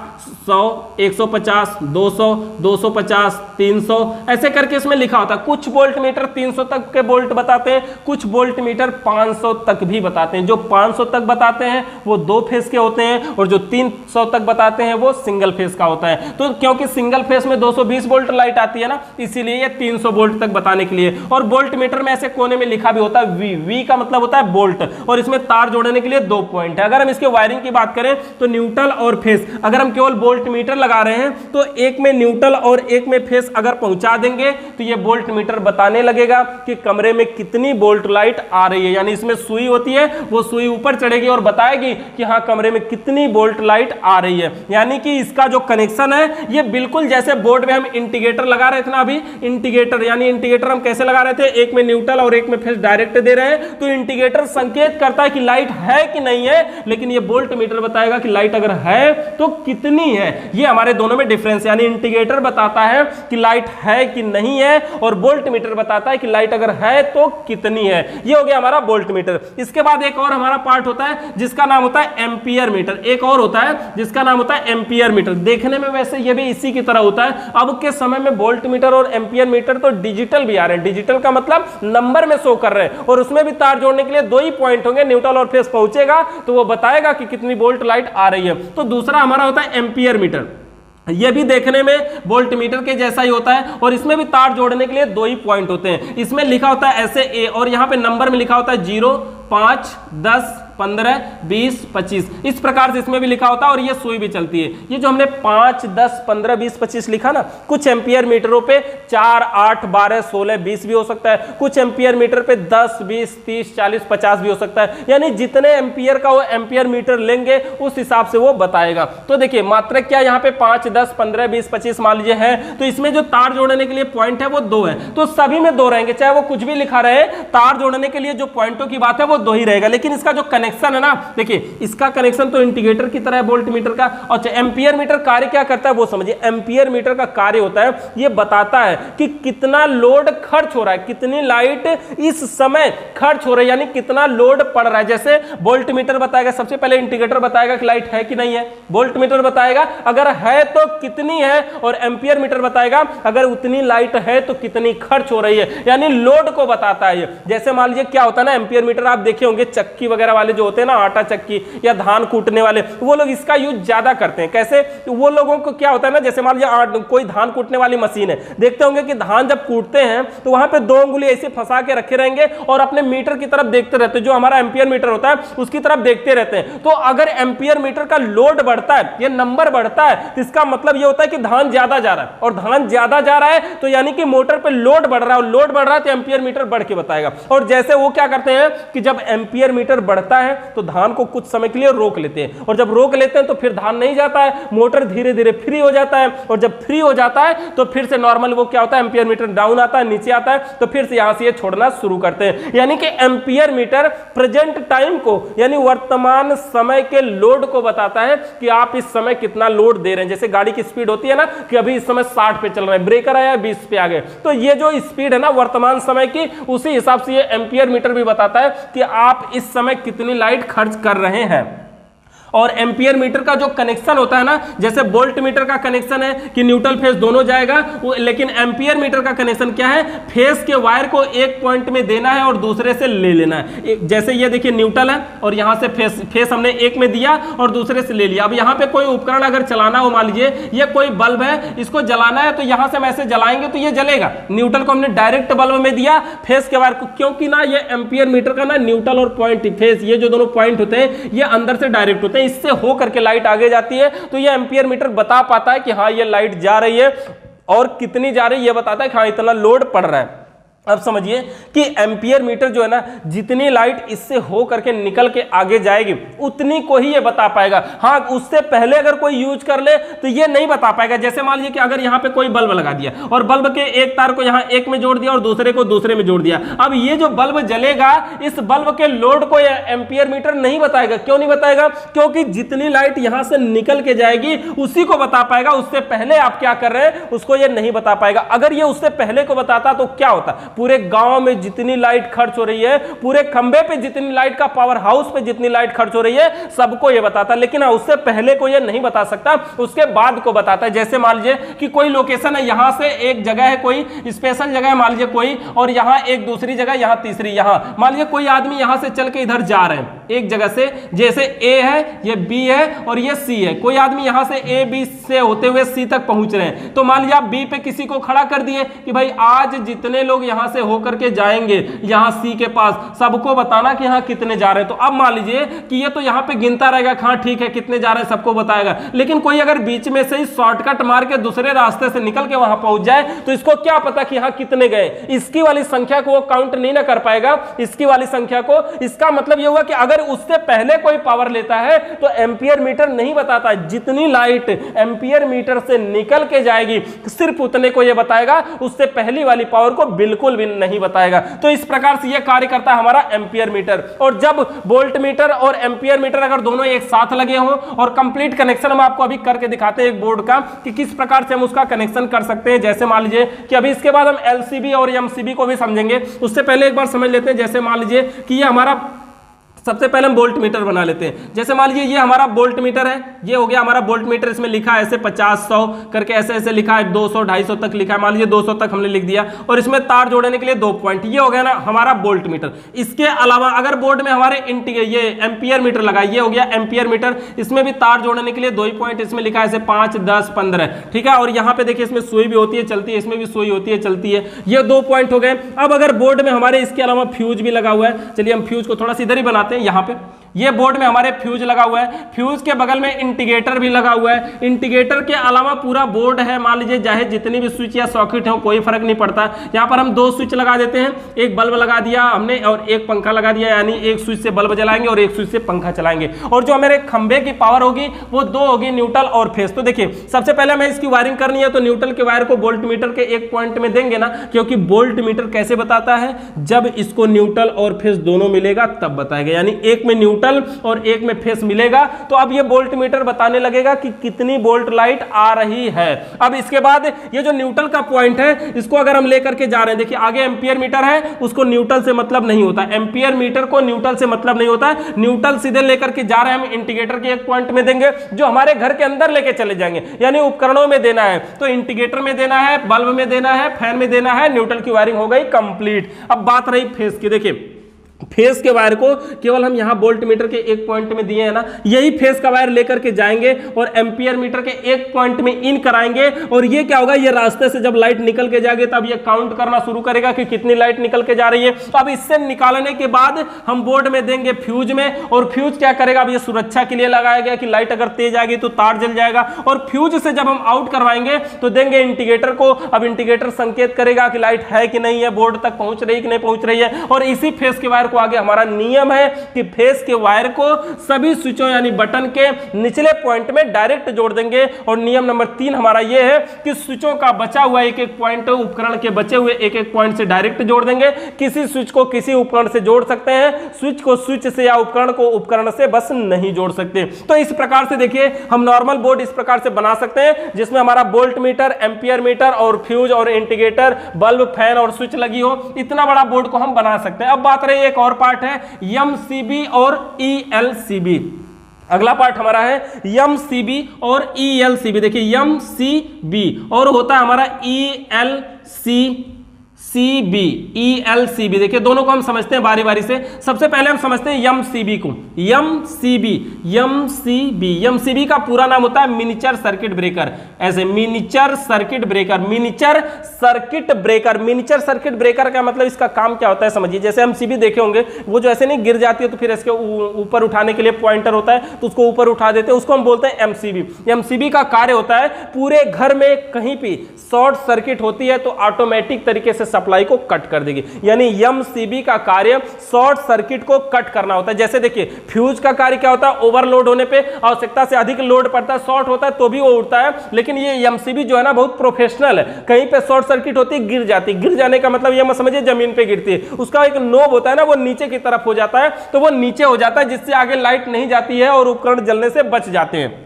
100, 150, 200, 250, 300, ऐसे करके इसमें लिखा होता है। कुछ वोल्ट मीटर 300 तक के वोल्ट बताते हैं, कुछ वोल्ट मीटर 500 तक भी बताते हैं। जो 500 तक बताते हैं वो 2 फेज के होते हैं, और जो 300 तक बताते हैं वो सिंगल फेज का होता है। तो क्योंकि सिंगल फेज में 220 वोल्ट लाइट आती है ना, इसीलिए ये 300 वोल्ट तक बताने के लिए। और वोल्ट मीटर में ऐसे कोने में लिखा भी होता है वी, वी का मतलब होता है वोल्ट, और इसमें तार जोड़ने के लिए 2 पॉइंट है। अगर हम इसके वायरिंग की बात करें तो न्यूट्रल और फेज, अगर हम केवल वोल्ट मीटर लगा रहे हैं तो एक में न्यूट्रल और एक में फेज अगर पहुंचा देंगे तो ये वोल्ट मीटर बताने लगेगा कि कमरे में कितनी वोल्ट लाइट आ रही है। यानी इसमें सुई होती है, वो सुई ऊपर चढ़ेगी और बताएगी कि हाँ कमरे में कितनी वोल्ट लाइट आ रही है। यानी कि इसका जो कनेक्शन है ये बिल्कुल जैसे बोर्ड में हम इंडिकेटर लगा रहे थे ना, अभी इंडिकेटर, यानी इंडिकेटर हम कैसे लगा रहे थे, एक में न्यूट्रल और एक में फेज डायरेक्ट दे रहे हैं, तो इंडिकेटर संकेत करता है कि लाइट है कि नहीं है, लेकिन ये वोल्ट मीटर बताएगा कि लाइट अगर है तो कितनी है। ये हमारे दोनों में डिफरेंस, यानी इंडिकेटर बताता है कि लाइट है कि नहीं है और वोल्ट मीटर बताता है कि लाइट अगर है तो कितनी है। ये हो गया हमारा वोल्ट मीटर। इसके बाद एक और हमारा पार्ट होता है जिसका नाम होता है एम्पियर मीटर। एक और होता है जिसका नाम होता है एम्पियर मीटर। देखने में वैसे ये भी इसी की तरह होता है। अब के समय में वोल्ट मीटर और एम्पियर मीटर तो डिजिटल भी आ रहे हैं। डिजिटल का मतलब नंबर में शो कर रहे हैं, और उसमें भी तार जोड़ने के लिए 2 ही पॉइंट होंगे, न्यूट्रल और फेज पहुंचेगा तो वो बताएगा कि कितनी वोल्ट लाइट आ रही है। तो दूसरा हमारा होता है एम्पियर मीटर। यह भी देखने में वोल्ट मीटर के जैसा ही होता है, और इसमें भी तार जोड़ने के लिए 2 ही पॉइंट होते हैं। इसमें लिखा होता है ऐसे ए, और यहां पे नंबर में लिखा होता है 0, 5, 10, 15, 20, 25, इस प्रकार से इसमें भी लिखा होता है, और ये सुई भी चलती है। ये जो हमने 5, 10, 15, 20, 25 लिखा ना, कुछ एम्पियर मीटरों पे 4, 8, 12, 16, 20 भी हो सकता है, कुछ एम्पियर मीटर पे 10, 20, 30, 40, 50 भी हो सकता है। यानी जितने एम्पियर का वो एम्पियर मीटर लेंगे उस हिसाब से वो बताएगा। तो देखिए मात्रक क्या यहाँ पे 5, 10, 15, 20, 25 मान लीजिए है, तो इसमें जो तार जोड़ने के लिए पॉइंट है वो 2 है, तो सभी में 2 रहेंगे, चाहे वो कुछ भी लिखा रहे। तार जोड़ने के लिए जो पॉइंटों की बात है वो 2 ही रहेगा, लेकिन इसका जो कनेक्शन है ना, देखिए इसका कनेक्शन तो इंडिकेटर की तरह है वोल्ट मीटर का। अच्छा, एम्पियर मीटर कार्य क्या करता है वो समझिए। एम्पियर मीटर का कार्य होता है, ये बताता है कि कितना लोड खर्च हो रहा है, कितनी लाइट इस समय खर्च हो रही है, यानी कितना लोड पड़ रहा है। जैसे वोल्ट मीटर बताएगा, सबसे पहले इंडिकेटर बताएगा कि लाइट है कि नहीं है, वोल्ट मीटर बताएगा अगर है तो कितनी है, और एम्पियर मीटर बताएगा अगर उतनी लाइट है तो कितनी खर्च हो रही है, यानी लोड को बताता है। जैसे मान लीजिए क्या होता है ना, एम्पियर मीटर आप देखे होंगे चक्की वगैरह वाले जो होते हैं ना, आटा चक्की या धान कूटने वाले, वो लोग इसका यूज ज्यादा करते हैं। कैसे? तो वो लोगों को क्या होता है ना, जैसे मान लीजिए कोई धान कूटने वाली मशीन है, देखते होंगे कि धान जब कूटते हैं तो वहां पे 2 उंगली ऐसे फंसा के रखे रहेंगे और अपने मीटर की तरफ देखते रहते हैं, जो हमारा एम्पियर मीटर होता है उसकी तरफ देखते रहते हैं। तो अगर एम्पियर मीटर का लोड बढ़ता है, ये नंबर बढ़ता है, तो इसका मतलब ये होता है कि धान ज्यादा जा रहा है, और धान ज्यादा जा रहा है तो यानी कि मोटर पे लोड बढ़ रहा है, और लोड बढ़ रहा है तो एम्पियर मीटर बढ़ के बताएगा। और जैसे वो क्या करते हैं कि जब एम्पियर मीटर बढ़ता है तो धान को कुछ समय के लिए रोक लेते हैं, और जब रोक लेते हैं तो फिर धान नहीं जाता है, मोटर धीरे धीरे फ्री हो जाता है, और जब फ्री हो जाता है तो फिर से नॉर्मल वो क्या होता है, एम्पियर मीटर डाउन आता है, नीचे आता है, तो फिर से यहां से ये छोड़ना शुरू करते हैं। यानी कि एम्पियर मीटर प्रेजेंट टाइम को, यानी वर्तमान समय के लोड को बताता है कि आप इस समय कितना लोड दे रहे हैं। जैसे गाड़ी की स्पीड होती है ना कि अभी इस समय 60 पे चल रहा है, ब्रेकर आया 20 पे आ गए, तो ये जो स्पीड है ना वर्तमान समय की, उसी हिसाब से ये एम्पियर मीटर भी बताता है कि आप इस समय कितनी लाइट खर्च कर रहे हैं। और एम्पियर मीटर का जो कनेक्शन होता है ना, जैसे वोल्ट मीटर का कनेक्शन है कि न्यूट्रल फेज दोनों जाएगा, लेकिन एम्पियर मीटर का कनेक्शन क्या है, फेज के वायर को एक पॉइंट में देना है और दूसरे से ले लेना है। जैसे ये देखिए न्यूट्रल है और यहां से फेज हमने एक में दिया और दूसरे से ले लिया। अब यहां पे कोई उपकरण अगर चलाना हो, मान लीजिए ये कोई बल्ब है, इसको जलाना है, तो यहां से हम ऐसे जलाएंगे तो ये जलेगा। न्यूट्रल को हमने डायरेक्ट बल्ब में दिया, फेज के वायर को, क्योंकि ना ये एम्पियर मीटर का ना न्यूट्रल और पॉइंट फेज, ये जो दोनों पॉइंट होते हैं ये अंदर से डायरेक्ट होते हैं, इससे हो करके लाइट आगे जाती है। तो ये एम्पियर मीटर बता पाता है कि हाँ ये लाइट जा रही है, और कितनी जा रही है ये बताता है कि हाँ इतना लोड पड़ रहा है। अब समझिए कि एम्पियर मीटर जो है ना, जितनी लाइट इससे हो करके निकल के आगे जाएगी उतनी को ही ये बता पाएगा। हाँ, उससे पहले अगर कोई यूज कर ले तो ये नहीं बता पाएगा। जैसे मान लीजिए कि अगर यहाँ पे कोई बल्ब लगा दिया और बल्ब के एक तार को यहाँ एक में जोड़ दिया और दूसरे को दूसरे में जोड़ दिया, अब ये जो बल्ब जलेगा इस बल्ब के लोड को एम्पियर मीटर नहीं बताएगा। क्यों नहीं बताएगा? क्योंकि जितनी लाइट यहां से निकल के जाएगी उसी को बता पाएगा, उससे पहले आप क्या कर रहे हैं उसको ये नहीं बता पाएगा। अगर ये उससे पहले को बताता तो क्या होता, पूरे गांव में जितनी लाइट खर्च हो रही है, पूरे खंबे पे जितनी लाइट का, पावर हाउस पे जितनी लाइट खर्च हो रही है, सबको ये बताता। लेकिन उससे पहले को ये नहीं बता सकता, उसके बाद को बताता है। जैसे मान लीजिए कि कोई लोकेशन है, यहां से एक जगह है, कोई स्पेशल जगह है मान लीजिए कोई, और यहां एक दूसरी जगह, यहां तीसरी, यहां मान लीजिए कोई आदमी यहां से चल के इधर जा रहे हैं एक जगह से, जैसे ए है, ये बी है और ये सी है। कोई आदमी यहां से ए बी से होते हुए सी तक पहुंच रहे हैं, तो मान लीजिए आप बी पे किसी को खड़ा कर दिए कि भाई आज जितने लोग यहां से होकर के जाएंगे यहां सी के पास, सबको बताना कि यहां कितने जा रहे हैं। तो अब मान लीजिए कि ये तो यहां पे गिनता रहेगा, हाँ ठीक है कितने जा रहे हैं सबको बताएगा। लेकिन कोई अगर बीच में से ही शॉर्टकट मार के दूसरे रास्ते से निकल के वहां पहुंच जाए तो इसको क्या पता कि यहां कितने गए, इसकी वाली संख्या को वो काउंट नहीं ना कर पाएगा, इसकी वाली संख्या को। इसका मतलब यह हुआ कि अगर उससे पहले कोई पावर लेता है तो एम्पियर मीटर नहीं बताता। जितनी लाइट एम्पियर मीटर से निकल के जाएगी सिर्फ उतने को यह बताएगा, उससे पहली वाली पावर को बिल्कुल भी नहीं बताएगा। तो इस प्रकार से यह कार्य करता है हमारा एम्पियर मीटर। और जब वोल्ट मीटर और एम्पियर मीटर अगर दोनों एक साथ लगे हों और कंप्लीट कनेक्शन हम आपको अभी करके दिखाते हैं एक बोर्ड का कि किस प्रकार से हम उसका कनेक्शन कर सकते हैं। जैसे मान लीजिए कि अभी इसके बाद हम एलसीबी और एमसीबी को भी समझेंगे, उससे पहले एक बार समझ लेते हैं। जैसे मान लीजिए कि ये हमारा, सबसे पहले हम वोल्ट मीटर बना लेते हैं। जैसे मान लीजिए ये हमारा वोल्ट मीटर है, ये हो गया हमारा वोल्ट मीटर। इसमें लिखा है ऐसे 50 100 करके ऐसे ऐसे लिखा है, 200 250 तक लिखा है। मान लीजिए 200 तक हमने लिख दिया और इसमें तार जोड़ने के लिए 2 पॉइंट, ये हो गया ना हमारा वोल्ट मीटर। इसके अलावा अगर बोर्ड में हमारे ये एम्पियर मीटर लगा, ये हो गया एम्पियर मीटर। इसमें भी तार जोड़ने के लिए 2 ही पॉइंट, इसमें लिखा है ऐसे 5 10 15, ठीक है। और यहाँ पे देखिए इसमें सुई भी होती है चलती है, इसमें भी सुई होती है चलती है, ये 2 पॉइंट हो गए। अब अगर बोर्ड में हमारे इसके अलावा फ्यूज भी लगा हुआ है, चलिए हम फ्यूज को थोड़ा सा इधर ही बनाते हैं। यहाँ पे ये बोर्ड में हमारे फ्यूज लगा हुआ है, फ्यूज के बगल में इंडिकेटर भी लगा हुआ है। इंडिकेटर के अलावा पूरा बोर्ड है, मान लीजिए चाहे जितनी भी स्विच या सॉकेट हो कोई फर्क नहीं पड़ता। यहाँ पर हम 2 स्विच लगा देते हैं, एक बल्ब लगा दिया हमने और एक पंखा लगा दिया, यानी एक स्विच से बल्ब जलाएंगे और एक स्विच से पंखा चलाएंगे। और जो हमारे खंबे की पावर होगी वो 2 होगी, न्यूट्रल और फेस। तो देखिए सबसे पहले हमें इसकी वायरिंग करनी है, तो न्यूट्रल के वायर को वोल्ट मीटर के एक पॉइंट में देंगे ना, क्योंकि वोल्ट मीटर कैसे बताता है, जब इसको न्यूट्रल और फेस दोनों मिलेगा तब बताएगा, यानी एक में न्यूट्रल और एक में फेस मिलेगा। तो अब ये वोल्ट मीटर बताने लगेगा कि कितनी वोल्ट लाइट आ रही है। अब इसके बाद ये जो न्यूट्रल का पॉइंट है इसको अगर हम लेकर के जा रहे हैं, देखिए आगे एम्पियर मीटर है, उसको न्यूट्रल से मतलब नहीं होता, एम्पियर मीटर को न्यूट्रल से मतलब नहीं होता। न्यूट्रल सीधे लेकर के जा रहे हैं हम इंडिकेटर के एक पॉइंट में देंगे, जो हमारे घर के अंदर लेके चले जाएंगे, यानी उपकरणों में देना है तो इंडिकेटर में देना है, बल्ब में देना है, फैन में देना है। न्यूट्रल की वायरिंग हो गई कंप्लीट। अब बात रही फेस की, देखिए फेस के वायर को केवल हम यहां वोल्ट मीटर के एक पॉइंट में दिए हैं ना, यही फेस का वायर लेकर के जाएंगे और एम्पियर मीटर के एक पॉइंट में इन कराएंगे। और ये क्या होगा, ये रास्ते से जब लाइट निकल के जाएगी तब ये काउंट करना शुरू करेगा कि कितनी लाइट निकल के जा रही है। तो अब इससे निकालने के बाद हम बोर्ड में देंगे फ्यूज में, और फ्यूज क्या करेगा, अब ये सुरक्षा के लिए लगाया गया कि लाइट अगर तेज आएगी तो तार जल जाएगा। और फ्यूज से जब हम आउट करवाएंगे तो देंगे इंडिकेटर को, अब इंडिकेटर संकेत करेगा कि लाइट है कि नहीं है, बोर्ड तक पहुंच रही कि नहीं पहुंच रही है। और इसी फेस के वायर को आगे हमारा नियम है कि फेस के वायर को सभी स्विचों यानी बटन के निचले पॉइंट में डायरेक्ट जोड़ देंगे। और नियम नंबर 3 हमारा यह है कि स्विचों का बचा हुआ एक एक पॉइंट उपकरण के बचे हुए एक एक पॉइंट से डायरेक्ट जोड़ देंगे। किसी स्विच को किसी उपकरण से जोड़ सकते हैं, स्विच को स्विच से या उपकरण को उपकरण से बस नहीं जोड़ सकते। तो इस प्रकार से देखिए हम नॉर्मल बोर्ड इस प्रकार से बना सकते हैं, जिसमें हमारा वोल्ट मीटर, एम्पियर मीटर और फ्यूज और इंडिकेटर, बल्ब, फैन और स्विच लगी हो, इतना बड़ा बोर्ड को हम बना सकते हैं। अब बात रही एक और पार्ट है एमसीबी और ईएलसीबी। अगला पार्ट हमारा है एमसीबी और ईएलसीबी। देखिए एमसीबी और होता है हमारा ईएलसीबी। देखिए दोनों को हम समझते हैं बारी बारी से। सबसे पहले हम समझते हैं एमसीबी को। एमसीबी का पूरा नाम होता है मिनिएचर सर्किट ब्रेकर। ऐसे miniature circuit breaker, miniature circuit breaker का मतलब इसका काम क्या होता है समझिए। जैसे एमसीबी देखे होंगे, वो जो ऐसे नहीं गिर जाती है तो फिर इसके ऊपर उठाने के लिए पॉइंटर होता है, तो उसको ऊपर उठा देते हैं, उसको हम बोलते हैं एमसीबी। एमसीबी का कार्य होता है पूरे घर में कहीं भी शॉर्ट सर्किट होती है तो ऑटोमेटिक तरीके से से सप्लाई को कट कर देगी। यानी एमसीबी का कार्य शॉर्ट सर्किट को कट करना होता है। जैसे देखिए फ्यूज का कार्य क्या होता है, ओवरलोड होने पे आवश्यकता से अधिक लोड पड़ता है, शॉर्ट होता है तो भी वो उड़ता है। लेकिन ये एमसीबी जो है ना बहुत प्रोफेशनल है, कहीं पे शॉर्ट सर्किट होती है गिर जाती है, गिर जाने का मतलब ये मत समझिए जमीन पे गिरती है, उसका एक नोब होता है ना वो नीचे की तरफ हो जाता है, तो वो नीचे हो जाता है जिससे आगे लाइट नहीं जाती है और उपकरण जलने से बच जाते हैं।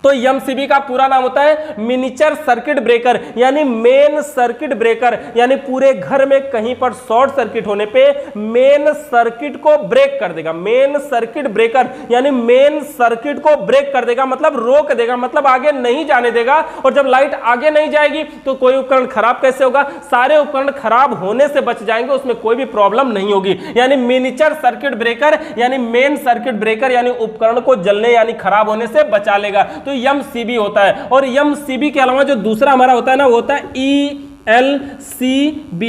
तो एमसीबी का पूरा नाम होता है मिनिएचर सर्किट ब्रेकर, यानी मेन सर्किट ब्रेकर, यानी पूरे घर में कहीं पर शॉर्ट सर्किट होने पे मेन सर्किट को ब्रेक कर देगा। मेन सर्किट ब्रेकर यानी मेन सर्किट को ब्रेक कर देगा, मतलब रोक देगा, मतलब आगे नहीं जाने देगा। और जब लाइट आगे नहीं जाएगी तो कोई उपकरण खराब कैसे होगा, सारे उपकरण खराब होने से बच जाएंगे, उसमें कोई भी प्रॉब्लम नहीं होगी। यानी मिनिएचर सर्किट ब्रेकर यानी मेन सर्किट ब्रेकर, यानी उपकरण को जलने यानी खराब होने से बचा लेगा। तो एमसीबी होता है। और एमसीबी के अलावा जो दूसरा हमारा होता है ना वो होता है ELCB।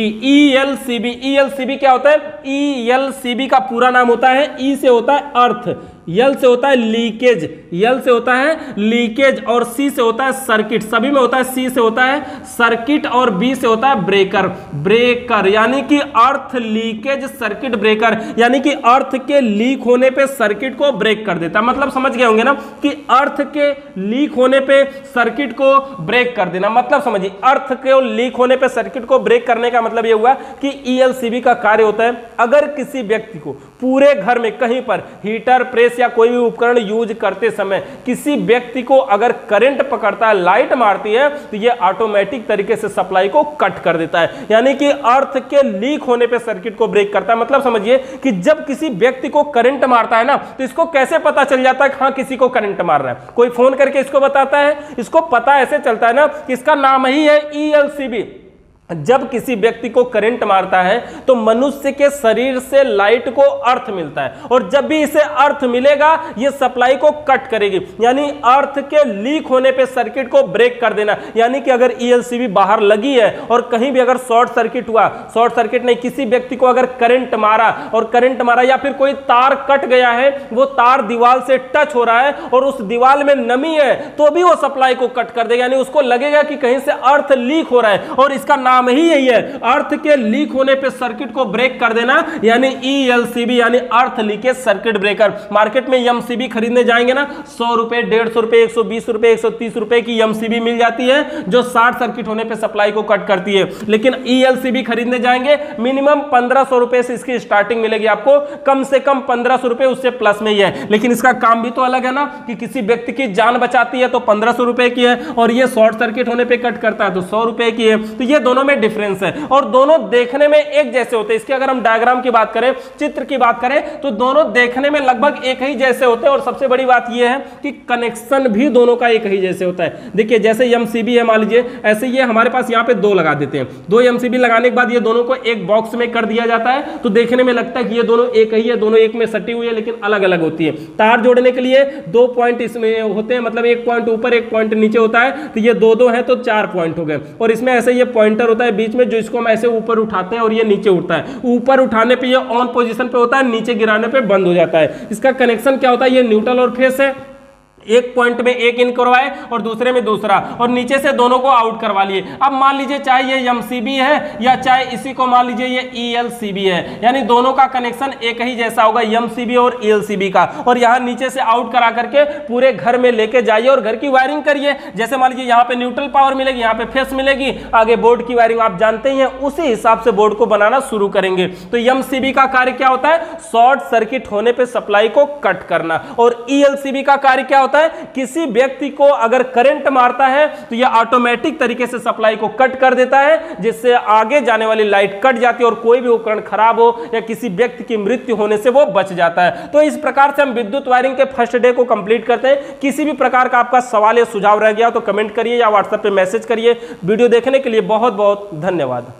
ELCB क्या होता है, ELCB का पूरा नाम होता है, ई से होता है अर्थ, एल से होता है लीकेज, एल से होता है लीकेज और सी से होता है सर्किट, सभी में होता है, सी से होता है सर्किट और बी से होता है ब्रेकर। ब्रेकर यानी कि अर्थ लीकेज सर्किट ब्रेकर, यानी कि अर्थ के लीक होने पे सर्किट को ब्रेक कर देता है। मतलब समझ गए होंगे ना कि अर्थ के लीक होने पे सर्किट को ब्रेक कर देना, मतलब समझिए अर्थ के लीक होने पे सर्किट को ब्रेक करने का मतलब यह हुआ कि ELCB का कार्य होता है अगर किसी व्यक्ति को पूरे घर में कहीं पर हीटर प्रेस या कोई भी उपकरण यूज करते समय किसी व्यक्ति को अगर करंट पकड़ता है, लाइट मारती है, तो ये ऑटोमेटिक तरीके से सप्लाई को कट कर देता है। यानी कि अर्थ के लीक होने पे सर्किट को ब्रेक करता है। मतलब समझिए कि जब किसी व्यक्ति को करंट मारता है ना तो इसको कैसे पता चल जाता है कि हाँ किसी को करंट मार रहा है, कोई फोन करके इसको बताता है, इसको पता ऐसे चलता है ना कि इसका नाम ही है ELCB। जब किसी व्यक्ति को करंट मारता है तो मनुष्य के शरीर से लाइट को अर्थ मिलता है, और जब भी इसे अर्थ मिलेगा ये सप्लाई को कट करेगी। यानी अर्थ के लीक होने पे सर्किट को ब्रेक कर देना। यानी कि अगर ELCB बाहर लगी है और कहीं भी अगर शॉर्ट सर्किट हुआ, शॉर्ट सर्किट नहीं, किसी व्यक्ति को अगर करंट मारा या फिर कोई तार कट गया है, वो तार दीवार से टच हो रहा है और उस दीवार में नमी है तो भी वो सप्लाई को कट कर देगा। यानी उसको लगेगा कि कहीं से अर्थ लीक हो रहा है, और इसका नाम ही यही है, अर्थ के लीक होने पे सर्किट को ब्रेक कर देना, यानी ELCB यानी अर्थ लीकेज सर्किट ब्रेकर। मार्केट में एमसीबी खरीदने जाएंगे ना 100 रुपए, 150 रुपए, 120 रुपए, 130 रुपए की एमसीबी मिल जाती है जो शॉर्ट सर्किट होने पे सप्लाई को कट करती है। लेकिन ELCB खरीदने जाएंगे मिनिमम 1500 रुपए से इसकी स्टार्टिंग मिलेगी आपको, कम से कम 1500 रुपए, उससे प्लस में ही है। लेकिन इसका काम भी तो अलग है ना कि किसी व्यक्ति की जान बचाती है तो 1500 रुपए की है, और ये शॉर्ट सर्किट होने पे कट करता है तो 100 रुपए की है। तो ये दोनों में डिफरेंस है और दोनों देखने में एक जैसे होते हैं। इसके अगर हम डायग्राम की बात करें, चित्र की बात करें, तो दोनों देखने में लगभग एक ही जैसे होते हैं। और सबसे बड़ी बात यह है कि कनेक्शन भी दोनों का एक ही जैसे होता है। देखिए जैसे एमसीबी है मान लीजिए, ऐसे ये हमारे पास यहाँ पे दो लगा देते हैं, दो एमसीबी लगाने के बाद ये दोनों को एक बॉक्स में कर दिया जाता है, तो देखने में लगता है कि ये दोनों एक ही है, दोनों एक में सटी हुई है लेकिन अलग अलग होती है। तार जोड़ने के लिए 2 पॉइंट इसमें होते हैं, मतलब 1 पॉइंट ऊपर 1 पॉइंट नीचे होता है, तो ये दो है तो 4 पॉइंट हो गए। और इसमें ऐसे ये पॉइंटर होता है बीच में, जो इसको हम ऐसे ऊपर उठाते हैं और ये नीचे उठता है। ऊपर उठाने पे ये ऑन पोजीशन पे होता है, नीचे गिराने पे बंद हो जाता है। इसका कनेक्शन क्या होता है, ये न्यूट्रल और फेस है, एक पॉइंट में एक इन करवाए और दूसरे में दूसरा, और नीचे से दोनों को आउट करवा लिए। अब मान लीजिए चाहे ये एमसीबी है या चाहे इसी को मान लीजिए ये ELCB है, यानी दोनों का कनेक्शन एक ही जैसा होगा, एमसीबी और ELCB का। और यहाँ नीचे से आउट करा करके पूरे घर में लेके जाइए और घर की वायरिंग करिए। जैसे मान लीजिए यहाँ पे न्यूट्रल पावर मिलेगी, यहाँ पे फेस मिलेगी, आगे बोर्ड की वायरिंग आप जानते ही हैं, उसी हिसाब से बोर्ड को बनाना शुरू करेंगे। तो एमसीबी का कार्य क्या होता है, शॉर्ट सर्किट होने पे सप्लाई को कट करना। और ELCB का कार्य क्या होता है, किसी व्यक्ति को अगर करंट मारता है तो यह ऑटोमेटिक तरीके से सप्लाई को कट कर देता है, जिससे आगे जाने वाली लाइट कट जाती है और कोई भी उपकरण खराब हो या किसी व्यक्ति की मृत्यु होने से वो बच जाता है। तो इस प्रकार से हम विद्युत वायरिंग के फर्स्ट डे को कंप्लीट करते हैं। किसी भी प्रकार का आपका सवाल या सुझाव रह गया तो कमेंट करिए या व्हाट्सएप पे मैसेज करिए। वीडियो देखने के लिए बहुत बहुत धन्यवाद।